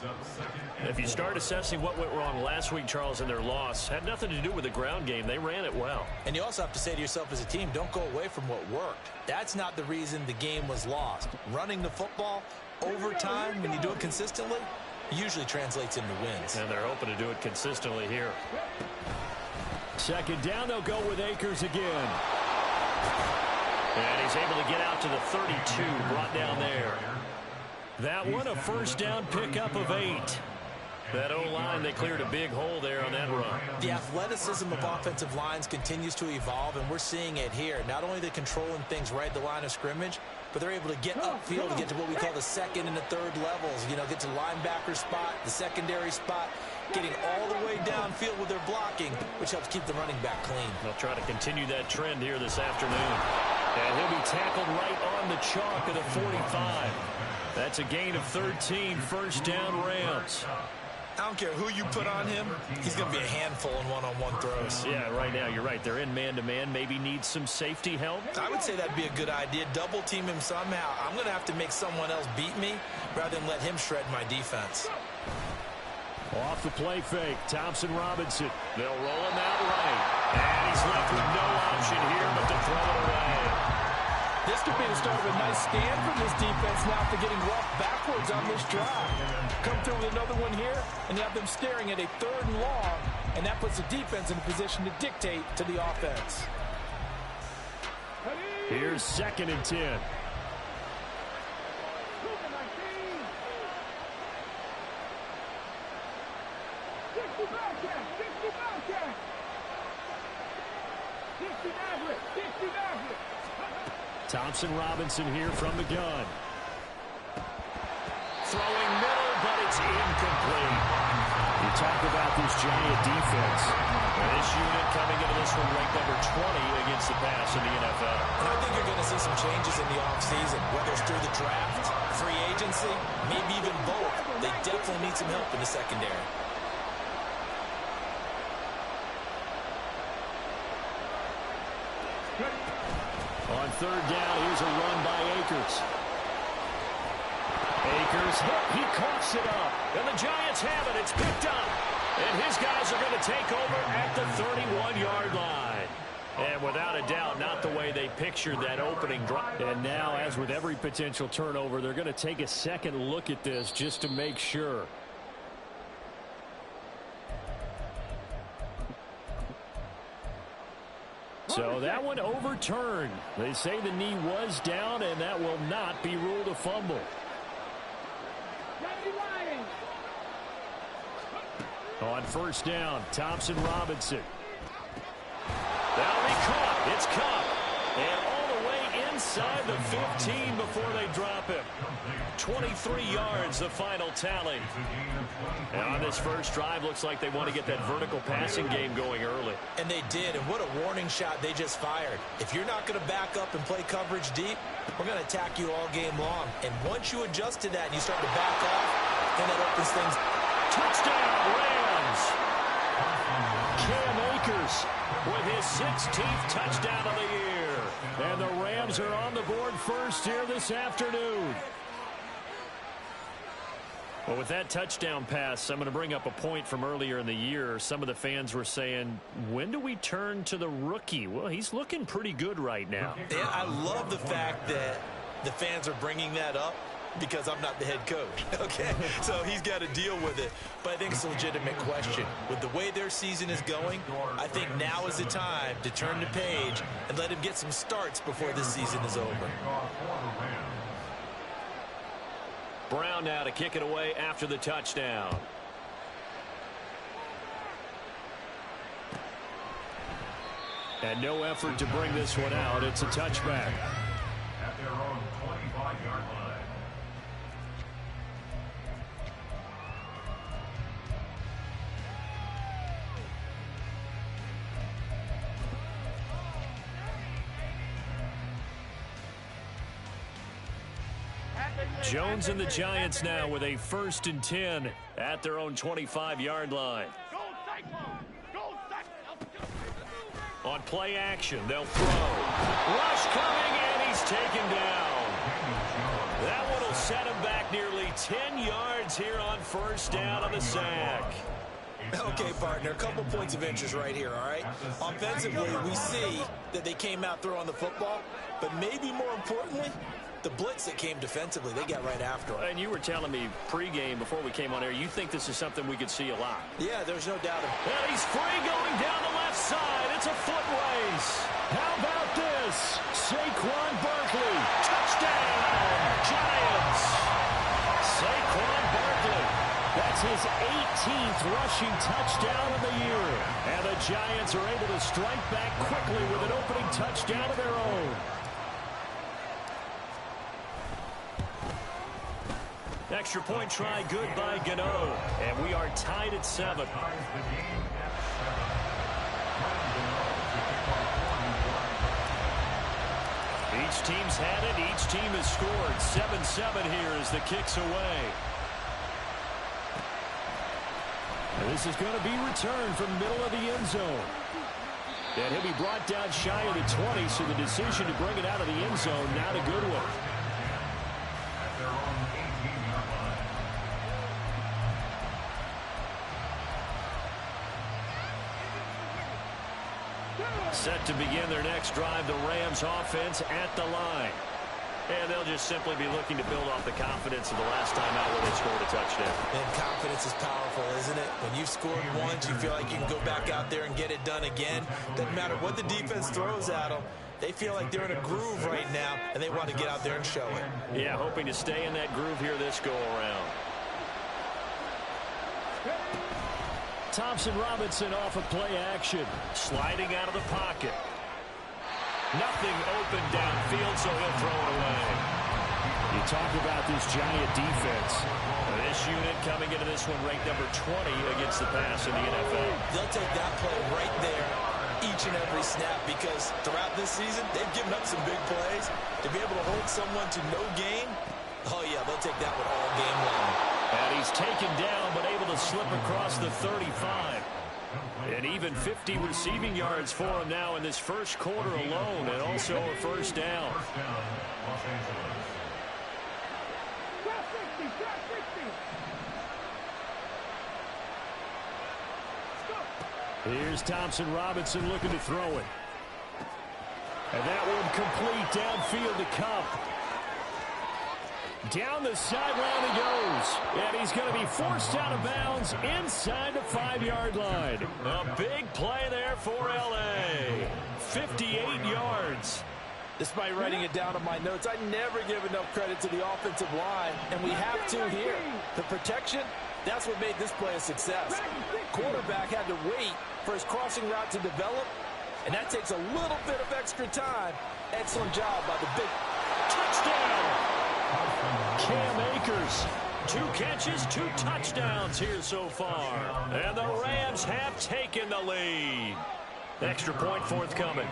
If you start assessing what went wrong last week, Charles, in their loss, had nothing to do with the ground game. They ran it well. And you also have to say to yourself as a team, don't go away from what worked. That's not the reason the game was lost. Running the football over time, when you do it consistently, usually translates into wins. And they're hoping to do it consistently here. Second down, they'll go with Akers again. And he's able to get out to the 32, brought down there. That one, a first down pickup of 8. That O-line, they cleared a big hole there on that run. The athleticism of offensive lines continues to evolve, and we're seeing it here. Not only they're controlling things right at the line of scrimmage, but they're able to get upfield to get to what we call the second and the third levels. You know, get to the linebacker spot, the secondary spot, getting all the way downfield with their blocking, which helps keep the running back clean. They'll try to continue that trend here this afternoon. And he'll be tackled right on the chalk of the 45. That's a gain of 13, first down Rams. I don't care who you put on him, he's going to be a handful in one-on-one throws. Yeah, right now you're right. They're in man-to-man. Maybe needs some safety help. I would say that'd be a good idea. Double team him somehow. I'm going to have to make someone else beat me rather than let him shred my defense. Off the play fake, Thompson Robinson. They'll roll him out right. And he's left with no option here but to throw it away. This could be the start of a nice stand from this defense now after getting roughed backwards on this drive. Come through with another one here, and you have them staring at a 3rd and long, and that puts the defense in a position to dictate to the offense. Here's 2nd and 10. Thompson Robinson here from the gun. Throwing middle, but it's incomplete. You talk about this Giant defense. This unit coming into this one ranked number 20 against the pass in the NFL. And I think you're going to see some changes in the offseason, whether it's through the draft, free agency, maybe even both. They definitely need some help in the secondary. On 3rd down, here's a run by Akers. Akers hit. He coughs it up. And the Giants have it. It's picked up. And his guys are going to take over at the 31-yard line. And without a doubt, not the way they pictured that opening drive. And now, as with every potential turnover, they're going to take a second look at this just to make sure. So that one overturned. They say the knee was down, and that will not be ruled a fumble. On 1st down, Thompson Robinson. That'll be caught. It's caught. And all the way inside the 15 before they drop him. 23 yards, the final tally. And on this first drive, looks like they want to get that vertical passing game going early. And they did, and what a warning shot they just fired. If you're not going to back up and play coverage deep, we're going to attack you all game long. And once you adjust to that and you start to back off, then that opens things. Touchdown, Rams! Cam Akers with his 16th touchdown of the year. And the Rams are on the board first here this afternoon. Well, with that touchdown pass, I'm going to bring up a point from earlier in the year. Some of the fans were saying, when do we turn to the rookie? Well, he's looking pretty good right now. Yeah, I love the fact that the fans are bringing that up because I'm not the head coach, okay? So he's got to deal with it. But I think it's a legitimate question. With the way their season is going, I think now is the time to turn the page and let him get some starts before this season is over. Brown now to kick it away after the touchdown. And no effort to bring this one out. It's a touchback. At their own 25-yard line. Jones and the Giants now with a 1st and 10 at their own 25-yard line. On play action, they'll throw. Rush coming, and he's taken down. That one will set him back nearly 10 yards here on 1st down on the sack. Okay, partner, a couple points of interest right here, all right? Offensively, we see that they came out throwing the football, but maybe more importantly, the blitz that came defensively, they got right after him. And you were telling me pregame before we came on air, you think this is something we could see a lot. Yeah, there's no doubt. And he's free going down the left side. It's a foot race. How about this? Saquon Barkley. Touchdown, Giants. Saquon Barkley. That's his 18th rushing touchdown of the year. And the Giants are able to strike back quickly with an opening touchdown of their own. Extra point try good by Gano. And we are tied at 7. He Each team's had it. Each team has scored. 7-7 here as the kick's away. And this is going to be returned from the middle of the end zone. And he'll be brought down shy of the 20, so the decision to bring it out of the end zone, not a good one. Set to begin their next drive, the Rams offense at the line. And they'll just simply be looking to build off the confidence of the last time out where they scored a touchdown. And confidence is powerful, isn't it? When you've scored once, you feel like you can go back out there and get it done again. Doesn't matter what the defense throws at them. They feel like they're in a groove right now, and they want to get out there and show it. Yeah, hoping to stay in that groove here this go-around. Thompson Robinson off of play action. Sliding out of the pocket. Nothing open downfield, so he'll throw it away. You talk about this Giant defense. This unit coming into this one ranked number 20 against the pass in the NFL. They'll take that play right there each and every snap because throughout this season, they've given up some big plays. To be able to hold someone to no gain, oh yeah, they'll take that one all game long. And he's taken down, but able to slip across the 35. And even 50 receiving yards for him now in this first quarter alone, and also a first down. Here's Thompson Robinson looking to throw it. And that one complete downfield to Cup. Down the sideline he goes. And he's going to be forced out of bounds inside the 5-yard line. A big play there for L.A. 58 yards. Despite writing it down on my notes, I never give enough credit to the offensive line, and we have to here. The protection, that's what made this play a success. Quarterback had to wait for his crossing route to develop, and that takes a little bit of extra time. Excellent job by the big touchdown. Cam Akers, 2 catches, 2 touchdowns here so far. And the Rams have taken the lead. Extra point forthcoming.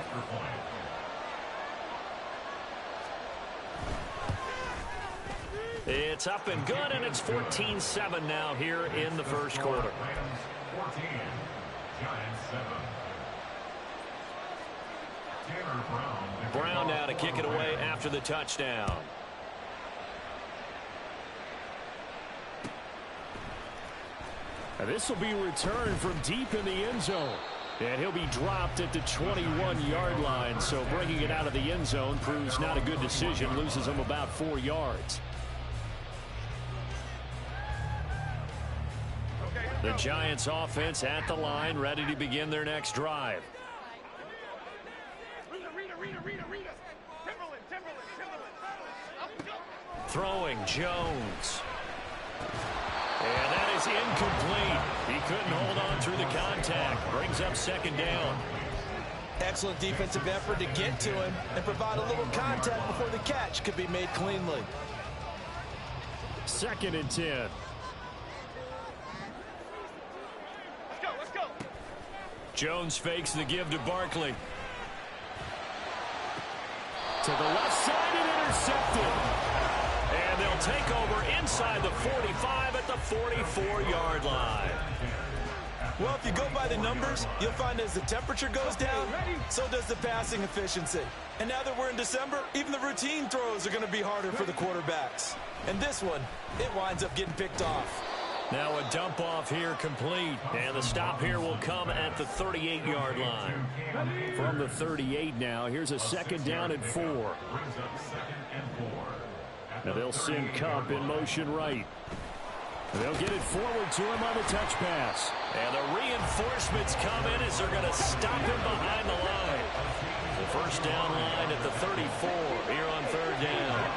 It's up and good, and it's 14-7 now here in the first quarter. 14, Giants 7. Brown now to kick it away after the touchdown. And this will be returned from deep in the end zone. And he'll be dropped at the 21-yard line. So bringing it out of the end zone proves not a good decision. Loses him about 4 yards. The Giants offense at the line, ready to begin their next drive. Throwing Jones. And that is incomplete. He couldn't hold on through the contact. Brings up second down. excellent defensive effort to get to him and provide a little contact before the catch could be made cleanly. 2nd and 10. Let's go. Jones fakes the give to Barkley. To the left side and intercepted. And they'll take over inside the 45 at the 44-yard line. Well, if you go by the numbers, you'll find as the temperature goes down, so does the passing efficiency. And now that we're in December, even the routine throws are going to be harder for the quarterbacks. And this one, it winds up getting picked off. Now a dump off here complete. And the stop here will come at the 38-yard line. From the 38 now, here's a 2nd down and 4. Now they'll send Cup in motion right. They'll get it forward to him on the touch pass. And the reinforcements come in as they're going to stop him behind the line. The first down line at the 34 here on 3rd down.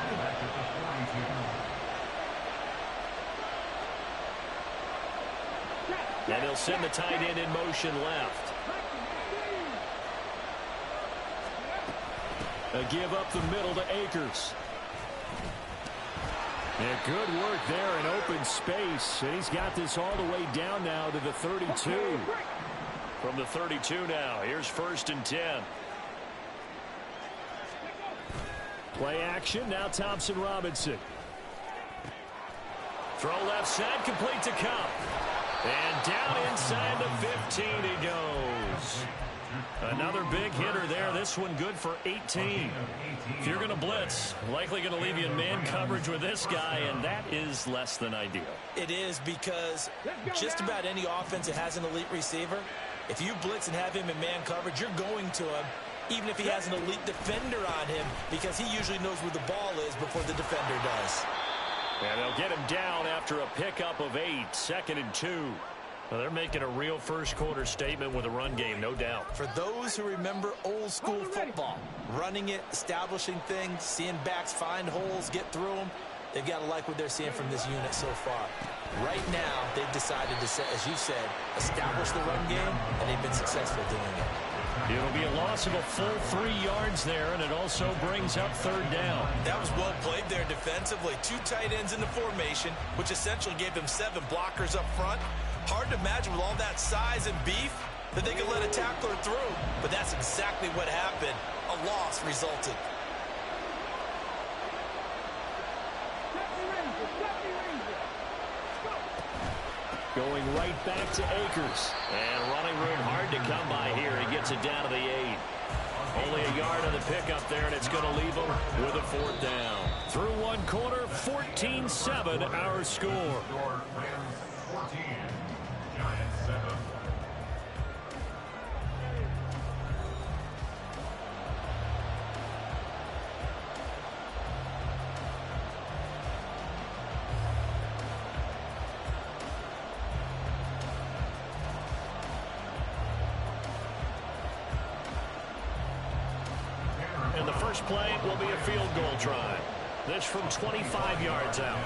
And he'll send the tight end in motion left. A give up the middle to Akers. And good work there in open space. And he's got this all the way down now to the 32. From the 32 now, here's 1st and 10. Play action. Now Thompson Robinson. Throw left side, complete to Cup. And down inside the 15 he goes. Another big hitter there. This one good for 18. If you're going to blitz, likely going to leave you in man coverage with this guy, and that is less than ideal. It is, because just about any offense that has an elite receiver, if you blitz and have him in man coverage, you're going to him, even if he has an elite defender on him, because he usually knows where the ball is before the defender does. And they'll get him down after a pickup of 8, 2nd and 2. Well, they're making a real first-quarter statement with a run game, no doubt. For those who remember old-school football, running it, establishing things, seeing backs find holes, get through them, they've got to like what they're seeing from this unit so far. Right now, they've decided to, as you said, establish the run game, and they've been successful doing it. It'll be a loss of a full 3 yards there, and it also brings up 3rd down. That was well played there defensively. 2 tight ends in the formation, which essentially gave them 7 blockers up front. Hard to imagine with all that size and beef that they could let a tackler through, but that's exactly what happened. A loss resulted. Going right back to Akers. And running room hard to come by here. He gets it down to the 8. Only a yard on the pickup there, and it's going to leave him with a 4th down. Through 1 quarter, 14-7 our score. Rams 14, Giants 7. And the first play will be a field goal try. This from 25 yards out.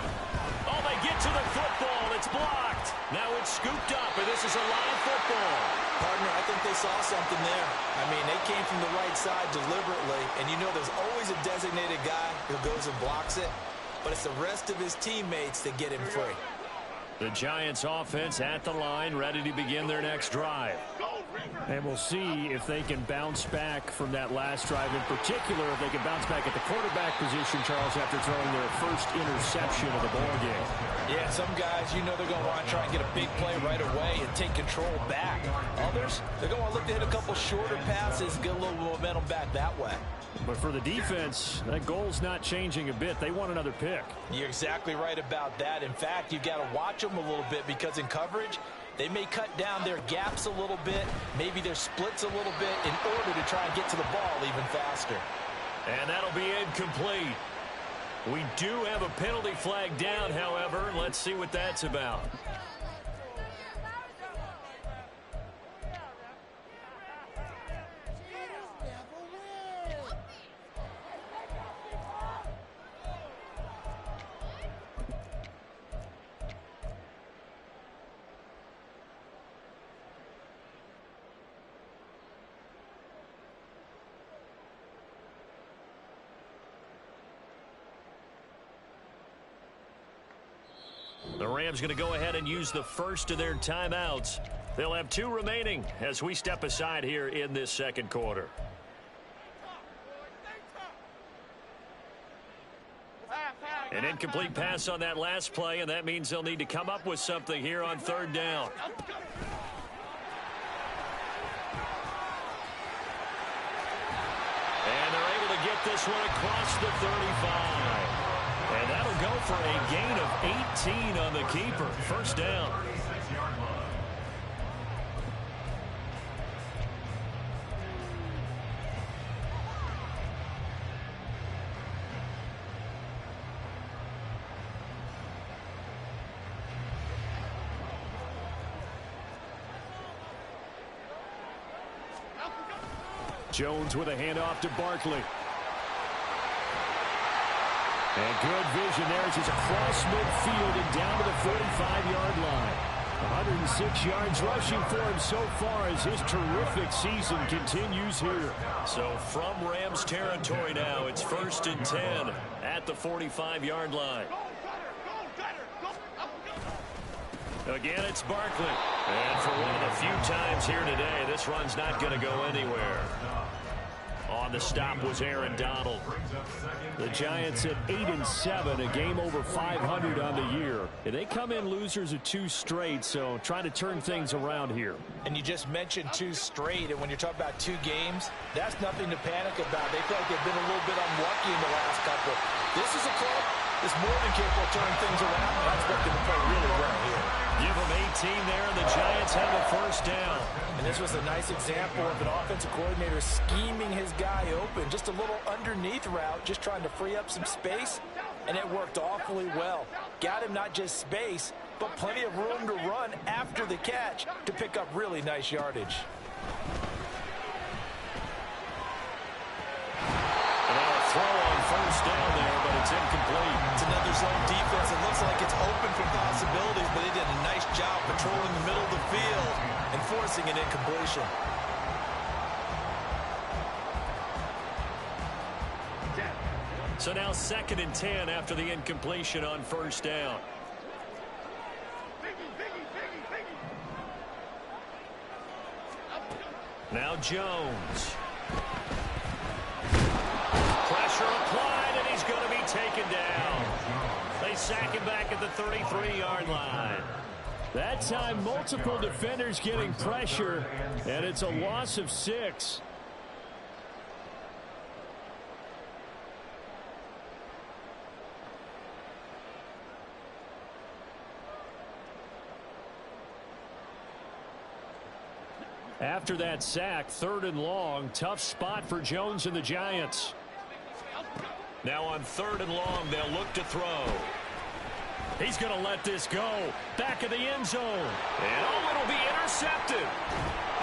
Oh, they get to the football. It's blocked. Now it's scooped up, and this is a live football. Partner, I think they saw something there. I mean, they came from the right side deliberately, and you know there's always a designated guy who goes and blocks it, but it's the rest of his teammates that get him free. The Giants offense at the line, ready to begin their next drive. And we'll see if they can bounce back from that last drive. In particular, if they can bounce back at the quarterback position, Charles, after throwing their first interception of the ball game. Yeah, some guys, you know they're going to want to try and get a big play right away and take control back. Others, they're going to look to hit a couple shorter passes, get a little momentum back that way. But for the defense, that goal's not changing a bit. They want another pick. You're exactly right about that. In fact, you've got to watch them a little bit, because in coverage, they may cut down their gaps a little bit, maybe their splits a little bit, in order to try and get to the ball even faster. And that'll be incomplete. We do have a penalty flag down, however. Let's see what that's about. The Rams going to go ahead and use the first of their timeouts. They'll have 2 remaining as we step aside here in this second quarter. An incomplete pass on that last play, and that means they'll need to come up with something here on 3rd down. And they're able to get this one across the 35. And that'll go for a gain of 18 on the keeper. First down. Jones with a handoff to Barkley. And good vision there as he's across midfield and down to the 45-yard line. 106 yards rushing for him so far as his terrific season continues here. So from Rams territory now, it's 1st and 10 at the 45-yard line. Again, it's Barkley. And for one of the few times here today, this run's not going to go anywhere. On the stop was Aaron Donald. The Giants at 8-7, a game over 500 on the year. And they come in losers of 2 straight, so trying to turn things around here. And you just mentioned 2 straight, and when you're talking about 2 games, that's nothing to panic about. They feel like they've been a little bit unlucky in the last couple. This is a club that's more than capable of turning things around, and I expect them to play really well here. Give them 18 there, and the Giants have a first down. And this was a nice example of an offensive coordinator scheming his guy open. Just a little underneath route, just trying to free up some space, and it worked awfully well. Got him not just space, but plenty of room to run after the catch to pick up really nice yardage. And now a throw on first down there, but it's incomplete. It's another zone defense. It looks like it's open for possibilities, but they did a nice job patrolling the middle of the field and forcing an incompletion. So now 2nd and 10 after the incompletion on first down. Now Jones. Pressure applied, and he's going to be taken down. They sack him back at the 33-yard line. That time, multiple defenders getting pressure, and it's a loss of 6. After that sack, 3rd and long, tough spot for Jones and the Giants. Now on 3rd and long, they'll look to throw. He's going to let this go. Back of the end zone. And it'll be intercepted.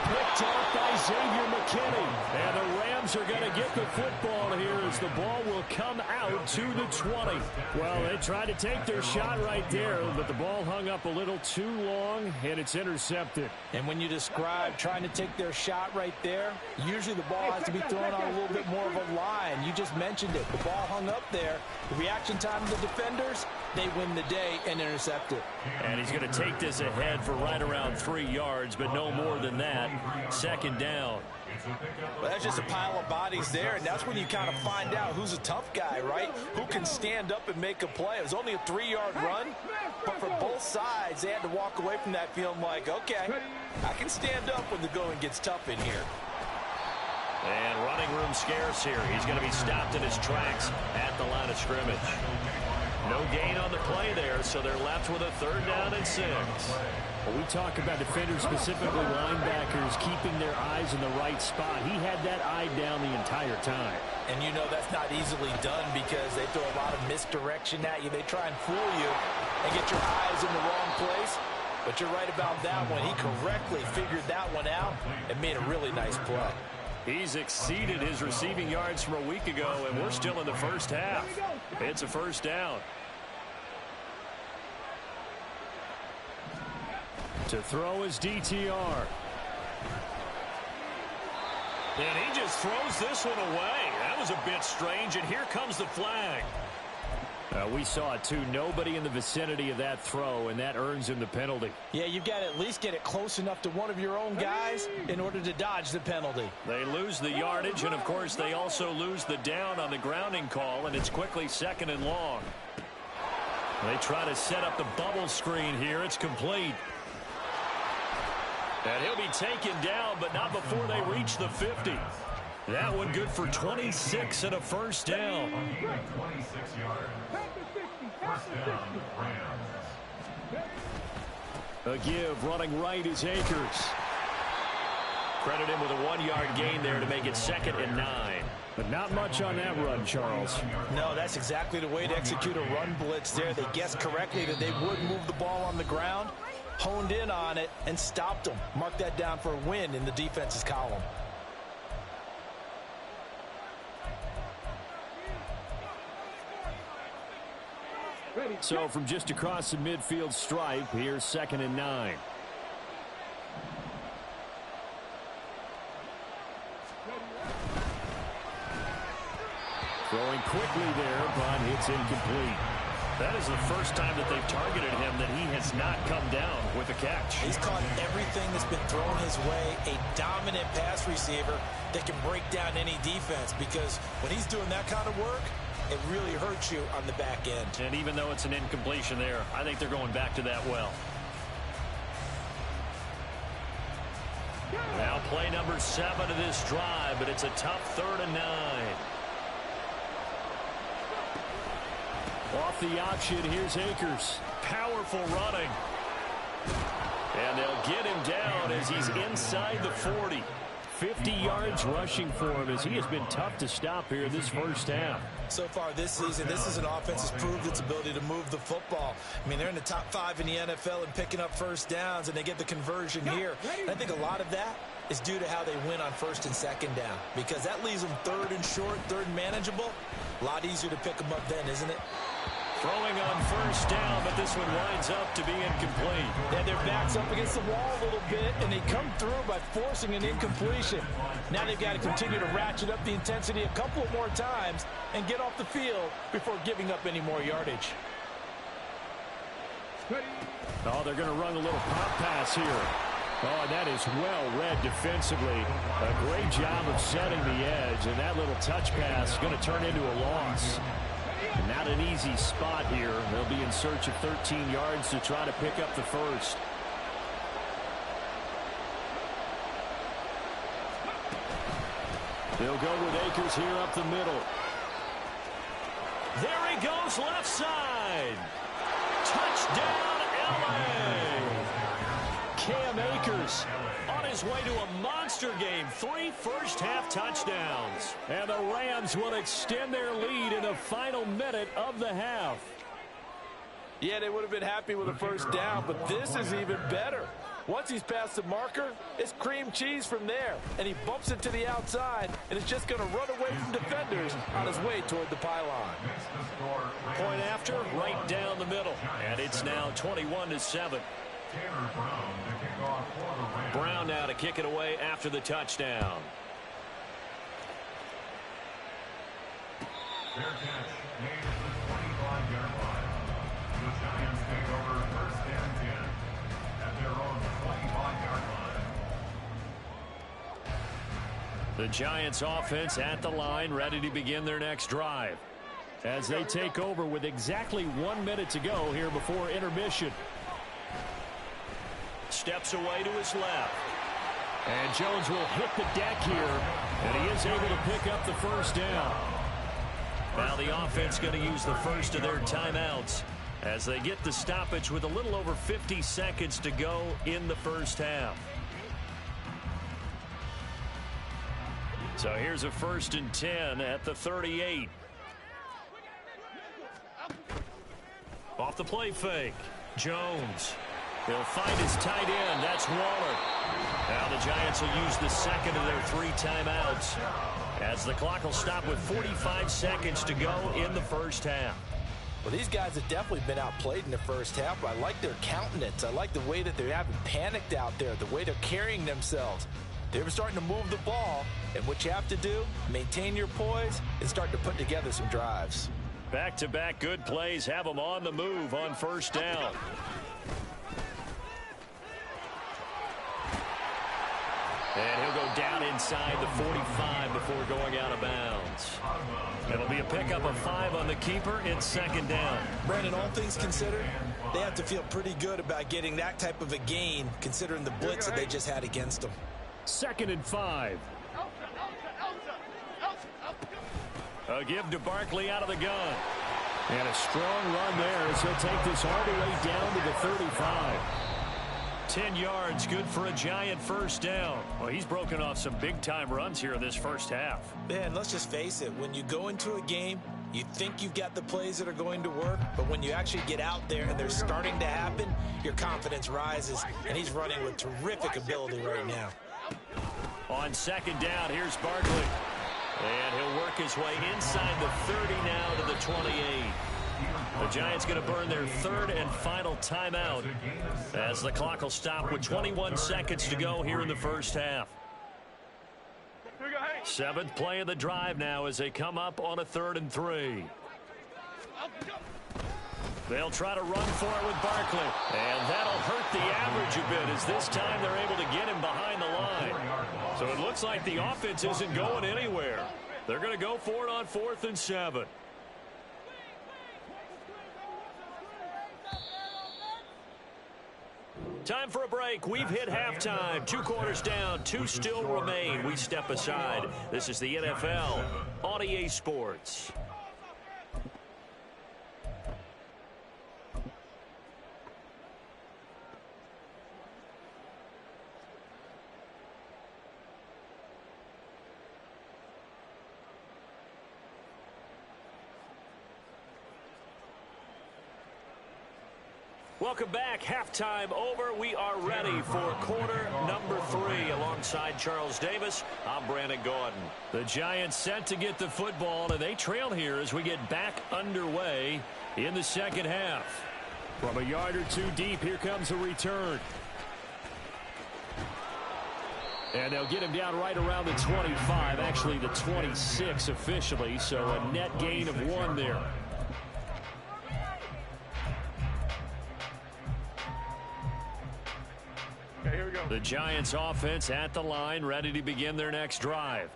Picked off by Xavier McKinney. And the Rams are going to get the football here as the ball will come out to the 20. Well, they tried to take their shot right there, but the ball hung up a little too long, and it's intercepted. And when you describe trying to take their shot right there, usually the ball has to be thrown on a little bit more of a line. You just mentioned it. The ball hung up there. The reaction time of the defenders, they win the day and intercept it. And he's going to take this ahead for right around 3 yards, but no more than that. 2nd down. Well, that's just a pile of bodies there, and that's when you kind of find out who's a tough guy, right? Who can stand up and make a play. It was only a 3-yard run, but for both sides, they had to walk away from that feeling like, okay, I can stand up when the going gets tough in here. And running room scarce here. He's going to be stopped in his tracks at the line of scrimmage. No gain on the play there, so they're left with a 3rd down and 6. When we talk about defenders, specifically linebackers, keeping their eyes in the right spot, he had that eye down the entire time. And you know that's not easily done because they throw a lot of misdirection at you. They try and fool you and get your eyes in the wrong place. But you're right about that one. He correctly figured that one out and made a really nice play. He's exceeded his receiving yards from a week ago, and we're still in the first half. It's a first down. To throw is DTR. And he just throws this one away. That was a bit strange, and here comes the flag. We saw it, too. Nobody in the vicinity of that throw, and that earns him the penalty. Yeah, you've got to at least get it close enough to one of your own guys in order to dodge the penalty. They lose the yardage, and, of course, they also lose the down on the grounding call, and it's quickly 2nd and long. They try to set up the bubble screen here. It's complete. And he'll be taken down, but not before they reach the 50. That one good for 26 and a first down. 26 yards. First down, Rams. A give running right is Akers. Credit him with a 1-yard gain there to make it 2nd and 9. But not much on that run, Charles. No, that's exactly the way to execute a run blitz there. They guessed correctly that they would move the ball on the ground, honed in on it, and stopped them. Mark that down for a win in the defense's column. So from just across the midfield stripe, here's 2nd and 9. Throwing quickly there, but it's incomplete. That is the first time that they've targeted him that he has not come down with a catch. He's caught everything that's been thrown his way. A dominant pass receiver that can break down any defense, because when he's doing that kind of work, it really hurts you on the back end. And even though it's an incompletion there, I think they're going back to that well. Now play number 7 of this drive, but it's a tough 3rd and 9. Off the option, here's Akers. Powerful running. And they'll get him down as he's inside the 40. 50 yards rushing for him as he has been tough to stop here this first half. So far this season, this is an offense that's proved its ability to move the football. I mean, they're in the top 5 in the NFL in picking up first downs, and they get the conversion here. And I think a lot of that is due to how they win on 1st and 2nd down, because that leaves them 3rd and short, 3rd and manageable. A lot easier to pick them up then, isn't it? Throwing on 1st down, but this one winds up to be incomplete. Yeah, their back's up against the wall a little bit, and they come through by forcing an incompletion. Now they've got to continue to ratchet up the intensity a couple more times and get off the field before giving up any more yardage. Oh, they're going to run a little pop pass here. Oh, that is well read defensively. A great job of setting the edge, and that little touch pass is going to turn into a loss. Not an easy spot here. They'll be in search of 13 yards to try to pick up the first. They'll go with Akers here up the middle. There he goes, left side. Touchdown, LA. Cam Akers on his way to a monster game. 3 first-half touchdowns. And the Rams will extend their lead in the final minute of the half. Yeah, they would have been happy with a first down, but this is even better. Once he's past the marker, it's cream cheese from there. And he bumps it to the outside, and it's just going to run away from defenders on his way toward the pylon. Point after, right down the middle. And it's now 21-7. Brown now to kick it away after the touchdown. Their catch made at the 25-yard line. The Giants take over 1st and 10 at their own 25-yard line. The Giants offense at the line, ready to begin their next drive. As they take over with exactly 1 minute to go here before intermission. Steps away to his left. And Jones will hit the deck here, and he is able to pick up the first down. Now the offense going to use the first of their timeouts as they get the stoppage with a little over 50 seconds to go in the first half. So here's a 1st and 10 at the 38. Off the play fake. Jones. He'll find his tight end. That's Waller. Now the Giants will use the 2nd of their 3 timeouts as the clock will stop with 45 seconds to go in the first half. Well, these guys have definitely been outplayed in the first half. I like their countenance. I like the way that they haven't panicked out there, the way they're carrying themselves. They're starting to move the ball, and what you have to do, maintain your poise and start to put together some drives. Back-to-back good plays have them on the move on 1st down. And he'll go down inside the 45 before going out of bounds. It'll be a pickup of 5 on the keeper. It's 2nd down. Brandon, all things considered, they have to feel pretty good about getting that type of a gain, considering the blitz that they just had against them. 2nd and 5. A give to Barkley out of the gun. And a strong run there as he'll take this all the way down to the 35. 10 yards, good for a Giant first down. Well, he's broken off some big-time runs here in this first half. Man, let's just face it. When you go into a game, you think you've got the plays that are going to work, but when you actually get out there and they're starting to happen, your confidence rises, and he's running with terrific ability right now. On 2nd down, here's Barkley. And he'll work his way inside the 30 now to the 28. The Giants going to burn their 3rd and final timeout as the clock will stop with 21 seconds to go here in the first half. 7th play of the drive now as they come up on a 3rd and 3. They'll try to run for it with Barkley. And that'll hurt the average a bit as this time they're able to get him behind the line. So it looks like the offense isn't going anywhere. They're going to go for it on 4th and 7. Time for a break. We've hit halftime. 2 quarters down. 2 still remain. We step aside. This is the NFL on EA Sports. Welcome back. Halftime over. We are ready for quarter number 3. Alongside Charles Davis, I'm Brandon Gordon. The Giants set to get the football, and they trail here as we get back underway in the second half. From a yard or 2 deep, here comes a return. And they'll get him down right around the 25, actually the 26 officially, so a net gain of 1 there. The Giants offense at the line, ready to begin their next drive.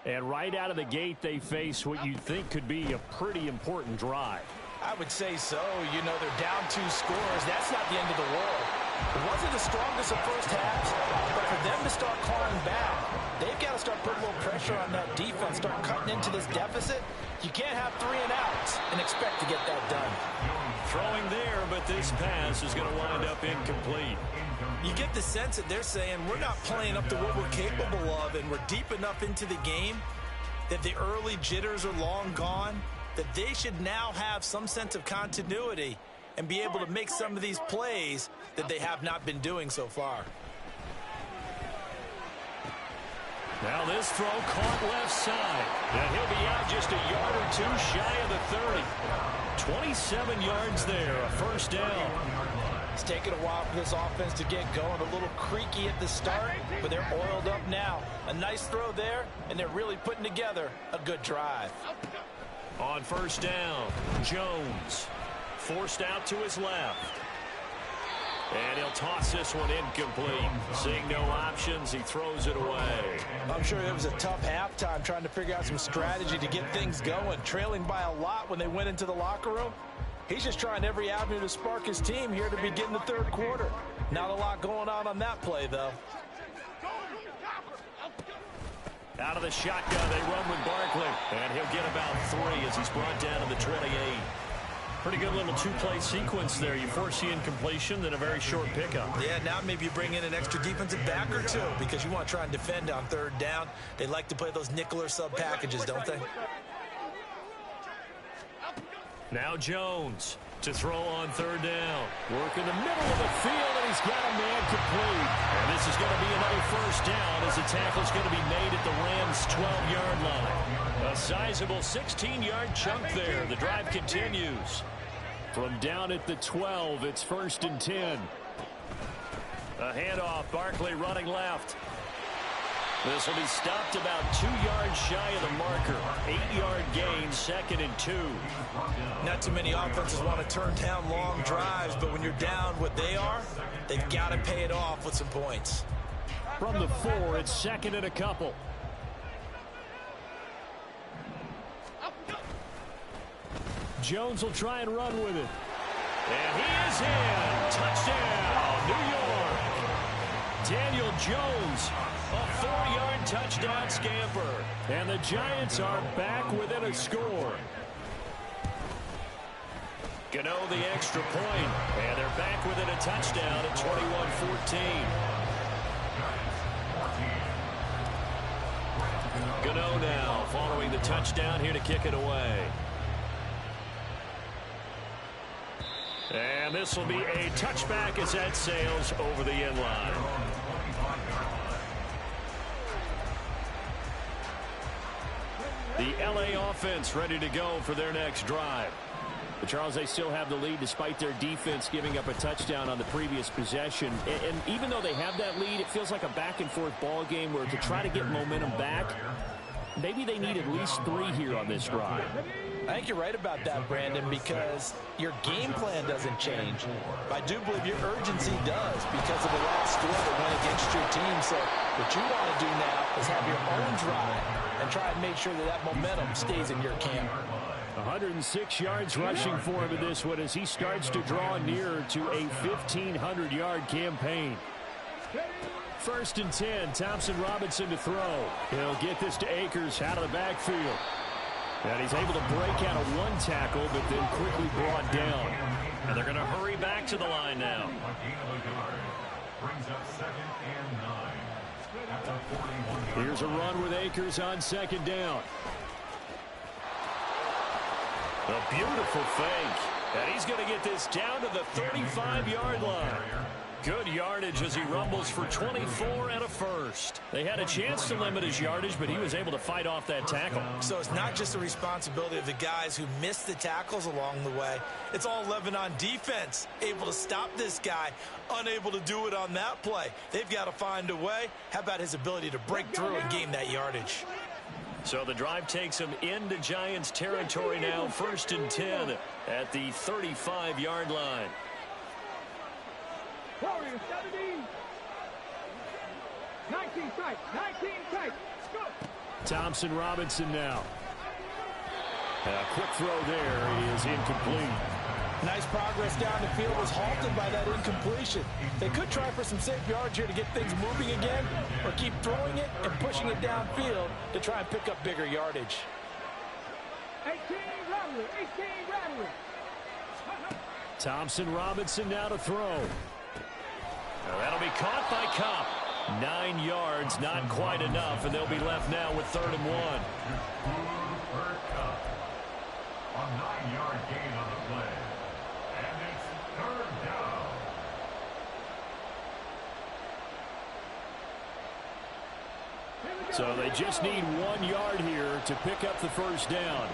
And right out of the gate, they face what you'd think could be a pretty important drive. I would say so. You know, they're down 2 scores. That's not the end of the world. It wasn't the strongest of first halves, but for them to start clawing back, they've got to start putting a little pressure on that defense, start cutting into this deficit. You can't have 3 and outs and expect to get that done. Throwing there, but this pass is going to wind up incomplete. You get the sense that they're saying we're not playing up to what we're capable of, and we're deep enough into the game that the early jitters are long gone, that they should now have some sense of continuity and be able to make some of these plays that they have not been doing so far. Now this throw caught left side. And he'll be out just a yard or 2 shy of the 30. 27 yards there, a first down. It's taken a while for this offense to get going. A little creaky at the start, but they're oiled up now. A nice throw there, and they're really putting together a good drive. On first down, Jones forced out to his left. And he'll toss this one incomplete. Seeing no options, he throws it away. I'm sure it was a tough halftime trying to figure out some strategy to get things going. Trailing by a lot when they went into the locker room. He's just trying every avenue to spark his team here to begin the 3rd quarter. Not a lot going on that play, though. Out of the shotgun, they run with Barkley. And he'll get about 3 as he's brought down to the 28. Pretty good little 2-play sequence there. You force the incompletion, then a very short pickup. Yeah, now maybe you bring in an extra defensive back or 2 because you want to try and defend on 3rd down. They like to play those nickel or sub packages, don't they? Now Jones to throw on 3rd down. Work in the middle of the field, and he's got a man complete. And this is going to be another first down as the tackle's going to be made at the Rams' 12-yard line. A sizable 16-yard chunk there. The drive continues. From down at the 12, it's 1st and 10. A handoff, Barkley running left. This will be stopped about 2 yards shy of the marker. 8-yard gain, 2nd and 2. Not too many offenses want to turn down long drives, but when you're down what they are, they've got to pay it off with some points. From the 4, it's 2nd and a couple. Jones will try and run with it. And he is in. Touchdown, New York. Daniel Jones, a 4-yard touchdown scamper. And the Giants are back within a score. Gano the extra point. And they're back within a touchdown at 21-14. Gano now following the touchdown here to kick it away. And this will be a touchback as that sails over the end line. The LA offense ready to go for their next drive. But Charles, they still have the lead despite their defense giving up a touchdown on the previous possession. And even though they have that lead, it feels like a back-and-forth ball game where to try to get momentum back, maybe they need at least 3 here on this drive. I think you're right about that, Brandon, because your game plan doesn't change. I do believe your urgency does because of the last score that went against your team. So what you want to do now is have your own drive and try and make sure that that momentum stays in your camp. 106 yards rushing for him in this one as he starts to draw nearer to a 1,500-yard campaign. 1st and 10, Thompson Robinson to throw. He'll get this to Akers out of the backfield. And he's able to break out of one tackle, but then quickly brought down. And they're going to hurry back to the line now. Here's a run with Akers on 2nd down. A beautiful fake. And he's going to get this down to the 35-yard line. Good yardage as he rumbles for 24 and a first. They had a chance to limit his yardage, but he was able to fight off that tackle. So it's not just the responsibility of the guys who missed the tackles along the way. It's all 11 on defense, able to stop this guy, unable to do it on that play. They've got to find a way. How about his ability to break through and gain that yardage? So the drive takes him into Giants territory now, 1st and 10 at the 35-yard line. Warriors 17. 19 tight. 19 tight. Go. Thompson Robinson now. A quick throw there is incomplete. Nice progress down the field was halted by that incompletion. They could try for some safe yards here to get things moving again, or keep throwing it and pushing it downfield to try and pick up bigger yardage. 18 Rattler. 18 Rattler. Thompson Robinson now to throw. That'll be caught by Cup. 9 yards, not quite enough, and they'll be left now with 3rd and 1. A 9-yard gain on the play. And it's 3rd down. So they just need 1 yard here to pick up the 1st down.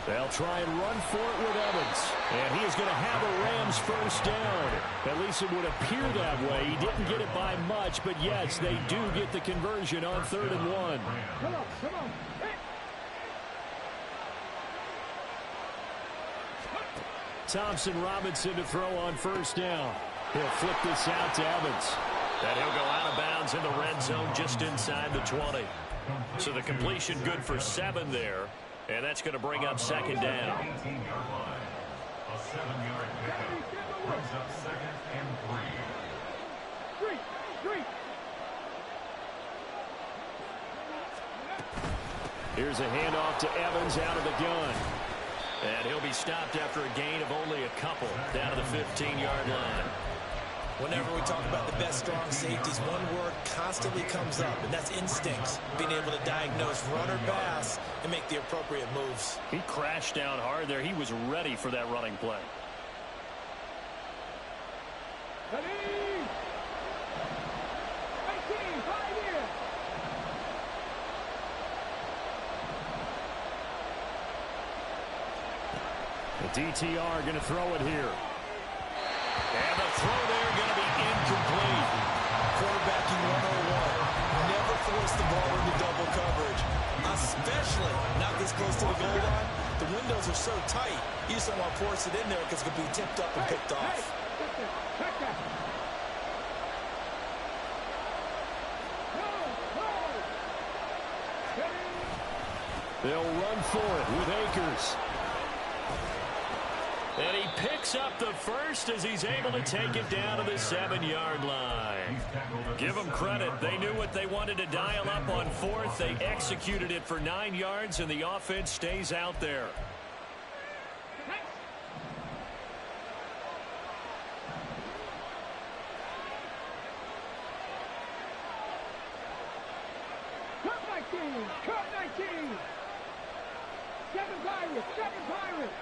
They'll try and run for it with Evans. And he is going to have a Rams 1st down. At least it would appear that way. He didn't get it by much, but yes, they do get the conversion on 3rd and 1. Come on, come on. Thompson Robinson to throw on 1st down. He'll flip this out to Evans. And he'll go out of bounds in the red zone just inside the 20. So the completion good for 7 there. And that's going to bring up 2nd down. A 7-yard pickup brings up 2nd and 3. 3. Here's a handoff to Evans out of the gun. And he'll be stopped after a gain of only a couple down to the 15-yard line. Whenever we talk about the best strong safeties, one word constantly comes up, and that's instincts. Being able to diagnose run or pass and make the appropriate moves. He crashed down hard there. He was ready for that running play. Ready. 18, 5 years. The DTR going to throw it here. And the throw there going to be incomplete. Quarterbacking 101. Never force the ball into double coverage, especially not this close to the goal line. The windows are so tight, you just don't want to force it in there because it could be tipped up and picked off. Check that. They'll run for it with Akers. And he picks up the 1st as he's able to take it down to the 7-yard line. Give them credit. They knew what they wanted to dial up on 4th. They executed it for 9 yards, and the offense stays out there. Cut 19. 7 Pirates.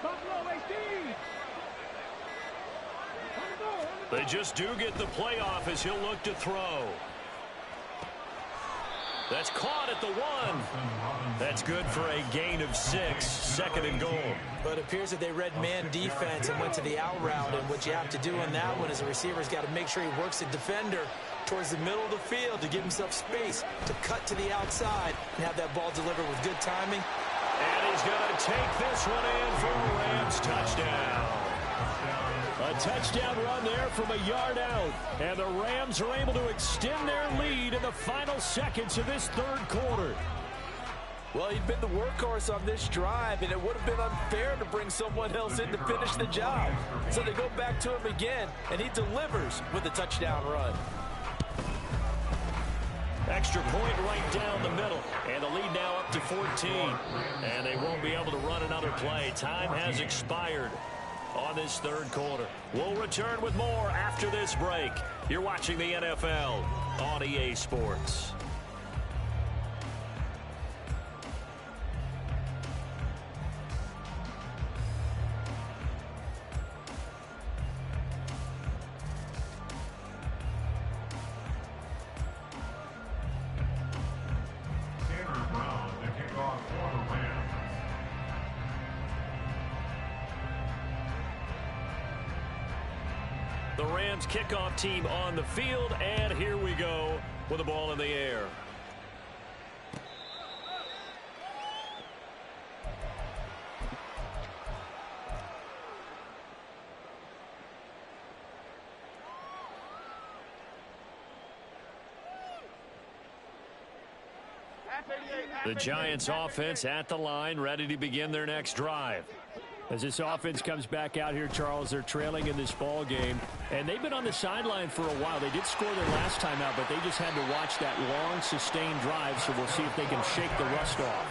Buffalo 18. They just do get the playoff as he'll look to throw. That's caught at the 1. That's good for a gain of 6, 2nd and goal. But it appears that they read man defense and went to the out route. And what you have to do in that one is the receiver's got to make sure he works the defender towards the middle of the field to give himself space to cut to the outside and have that ball delivered with good timing. And he's going to take this one in for a Rams touchdown. A touchdown run there from a yard out. And the Rams are able to extend their lead in the final seconds of this third quarter. Well, he'd been the workhorse on this drive, and it would have been unfair to bring someone else in to finish the job. So they go back to him again, and he delivers with a touchdown run. Extra point right down the middle. And the lead now up to 14. And they won't be able to run another play. Time has expired on this third quarter. We'll return with more after this break. You're watching the NFL on EA Sports. The Rams kickoff team on the field, and here we go with the ball in the air. The Giants offense at the line, ready to begin their next drive. As this offense comes back out here, Charles, they're trailing in this ball game. And they've been on the sideline for a while. They did score their last time out, but they just had to watch that long, sustained drive. So we'll see if they can shake the rust off.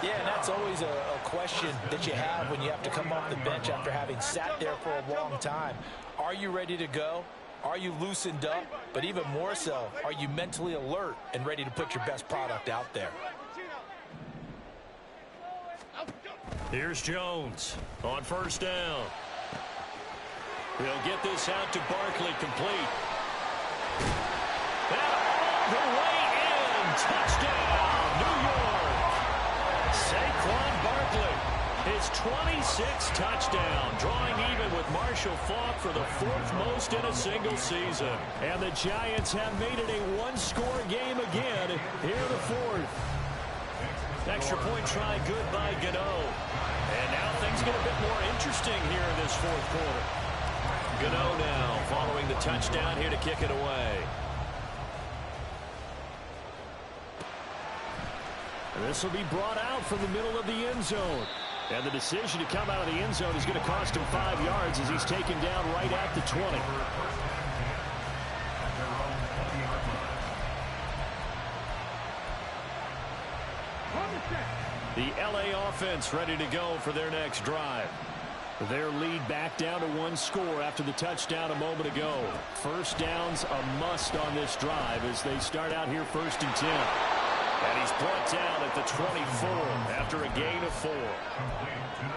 Yeah, and that's always a question that you have when you have to come off the bench after having sat there for a long time. Are you ready to go? Are you loosened up? But even more so, are you mentally alert and ready to put your best product out there? Here's Jones on first down. He'll get this out to Barkley, complete. And all the way in. Touchdown, New York. Saquon Barkley, his 26th touchdown, drawing even with Marshall Faulk for the 4th most in a single season. And the Giants have made it a one-score game again here in the 4th. Extra point try good by Gano. And now things get a bit more interesting here in this 4th quarter. Gano now following the touchdown here to kick it away. And this will be brought out from the middle of the end zone. And the decision to come out of the end zone is going to cost him 5 yards as he's taken down right at the 20. The LA offense ready to go for their next drive. Their lead back down to 1 score after the touchdown a moment ago. First down's a must on this drive as they start out here 1st and 10. And he's brought down at the 24 after a gain of 4.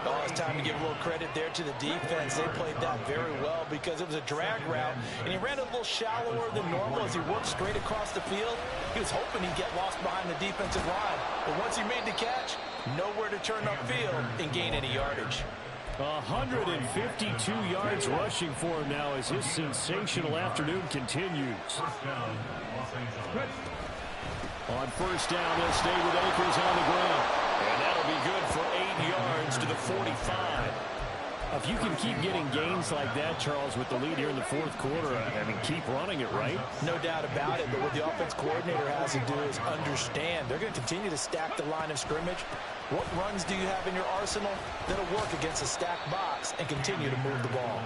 Oh, it's time to give a little credit there to the defense. They played that very well because it was a drag route, and he ran a little shallower than normal as he worked straight across the field. He was hoping he'd get lost behind the defensive line, but once he made the catch, nowhere to turn upfield and gain any yardage. 152 yards rushing for him now as his sensational afternoon continues. On first down, they'll stay with Akers on the ground. And that'll be good for 8 yards to the 45. If you can keep getting gains like that, Charles, with the lead here in the 4th quarter, I mean, keep running it, right? No doubt about it, but what the offense coordinator has to do is understand. They're going to continue to stack the line of scrimmage. What runs do you have in your arsenal that'll work against a stacked box and continue to move the ball?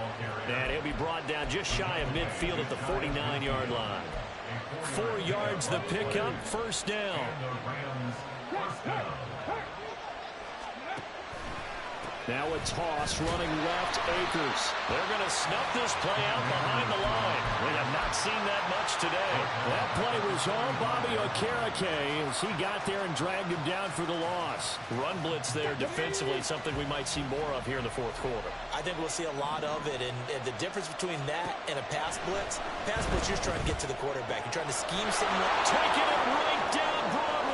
And he'll be brought down just shy of midfield at the 49-yard line. 4 yards the pickup, first down. Now a toss running left, Akers. They're going to snuff this play out behind the line. We have not seen that much today. That play was all Bobby Okereke as he got there and dragged him down for the loss. Run blitz there defensively, something we might see more of here in the 4th quarter. I think we'll see a lot of it, and the difference between that and a pass blitz, you're trying to get to the quarterback. You're trying to scheme someone. Taking it right down Broadway.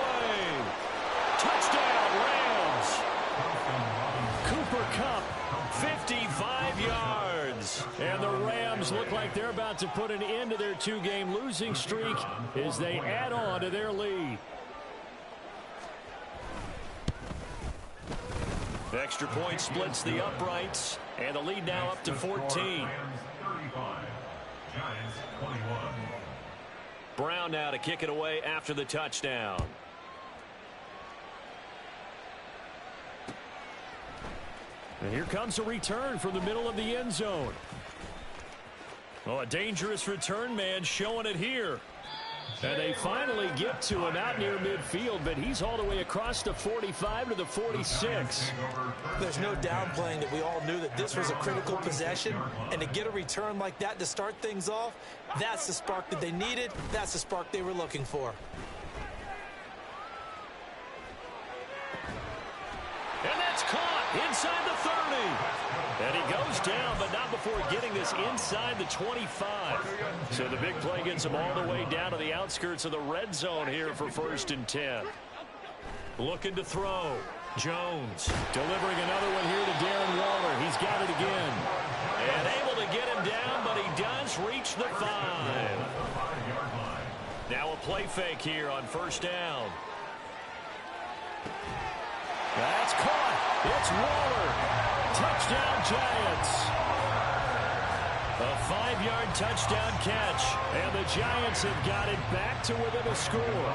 like they're about to put an end to their 2-game losing streak as they add on to their lead. The extra point splits the uprights, and the lead now up to 14. Brown now to kick it away after the touchdown. And here comes a return from the middle of the end zone. Well, a dangerous return man showing it here. And they finally get to him out near midfield, but he's all the way across the 45 to the 46. There's no downplaying that we all knew that this was a critical possession, and to get a return like that to start things off, that's the spark that they needed. That's the spark they were looking for. And that's caught inside the 30. And he goes down, but not before getting this inside the 25. So the big play gets him all the way down to the outskirts of the red zone here for 1st and 10. Looking to throw. Jones delivering another one here to Darren Waller. He's got it again. And able to get him down, but he does reach the 5. Now a play fake here on 1st down. That's caught. It's Waller. Touchdown, Giants. A 5-yard touchdown catch. And the Giants have got it back to within a score.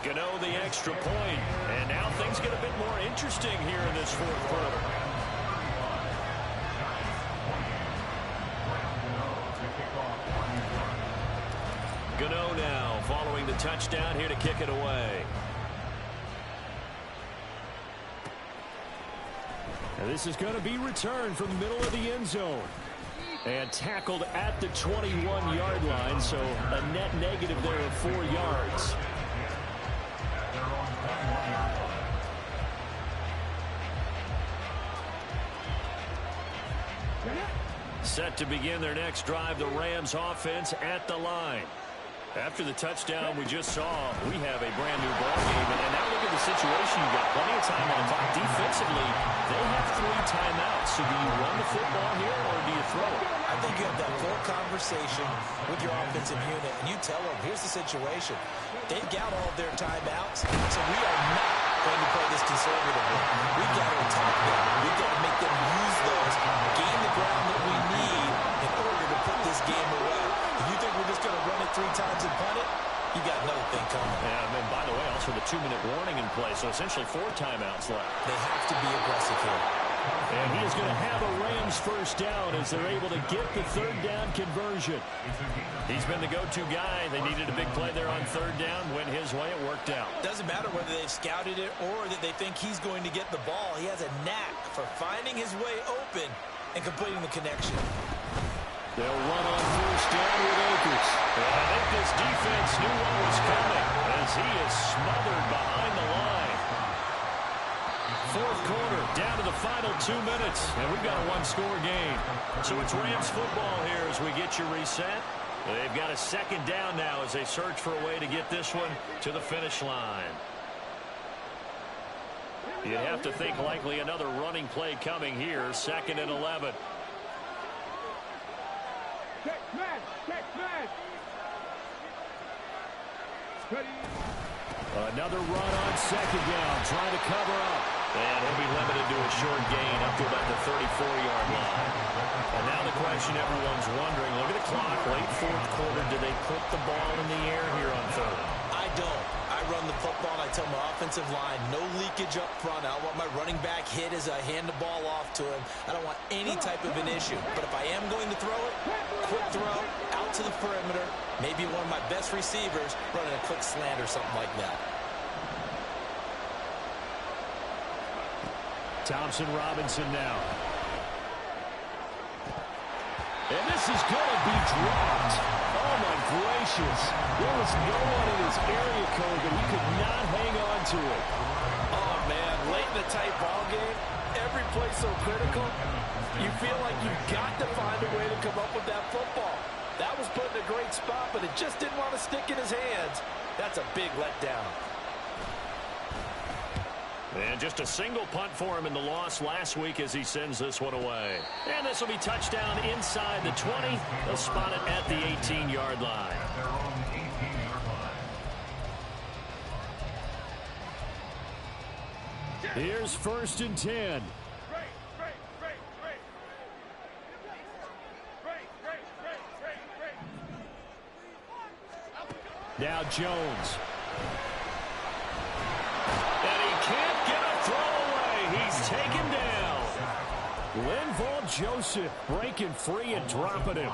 Gano the extra point. And now things get a bit more interesting here in this 4th quarter. Gano now following the touchdown here to kick it away. And this is going to be returned from the middle of the end zone. And tackled at the 21-yard line, so a net negative there of 4 yards. Set to begin their next drive, the Rams offense at the line. After the touchdown we just saw, we have a brand new ball game. And now look at the situation. You've got plenty of time on the clock. Defensively, they have 3 timeouts. So do you run the football here or do you throw it? I think you have that full conversation with your offensive unit, and you tell them, here's the situation. They've got all of their timeouts, so we are not going to play this conservatively. We've got to attack them. We've got to make them use those, gain the ground that we need in order to put this game away. If you think we're just going to run it 3 times and punt it, you got another thing coming. Yeah, and by the way, also the 2-minute warning in play, so essentially 4 timeouts left. They have to be aggressive here. And he is going to have a Rams 1st down as they're able to get the 3rd down conversion. He's been the go-to guy. They needed a big play there on 3rd down. Went his way. It worked out. Doesn't matter whether they've scouted it or that they think he's going to get the ball. He has a knack for finding his way open and completing the connection. They'll run on 1st down with Akers. And I think this defense knew what was coming as he is smothered behind the line. 4th quarter, down to the final 2 minutes, and we've got a 1-score game. So it's Rams football here as we get you reset. They've got a 2nd down now as they search for a way to get this one to the finish line. You'd have to think likely another running play coming here, 2nd and 11. Check smash! Check smash! Another run on 2nd down, trying to cover up. And he'll be limited to a short gain up to about the 34-yard line. And now the question everyone's wondering, look at the clock, late 4th quarter, do they put the ball in the air here on 3rd? I don't. I run the football, and I tell my offensive line, no leakage up front. I don't want my running back hit as I hand the ball off to him. I don't want any type of an issue. But if I am going to throw it, quick throw, out to the perimeter, maybe one of my best receivers running a quick slant or something like that. Thompson Robinson now. And this is going to be dropped. Oh, my gracious. There was no one in his area code, but he could not hang on to it. Oh, man, late in the tight ball game, every play so critical, you feel like you've got to find a way to come up with that football. That was put in a great spot, but it just didn't want to stick in his hands. That's a big letdown. And just a single punt for him in the loss last week as he sends this one away. And this will be touchdown inside the 20. They'll spot it at the 18-yard line. Here's 1st and 10. Now Jones. And he can't get a throw away. He's taken down. Linval Joseph breaking free and dropping him.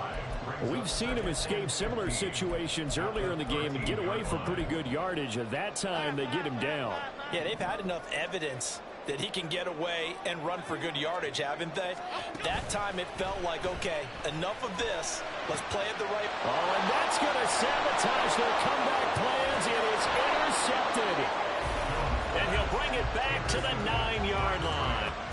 We've seen him escape similar situations earlier in the game and get away for pretty good yardage. At that time, they get him down. Yeah, they've had enough evidence that he can get away and run for good yardage, haven't they? That time it felt like, okay, enough of this. Let's play it the right. Oh, and that's going to sabotage their comeback plans. It is intercepted. And he'll bring it back to the 9-yard line.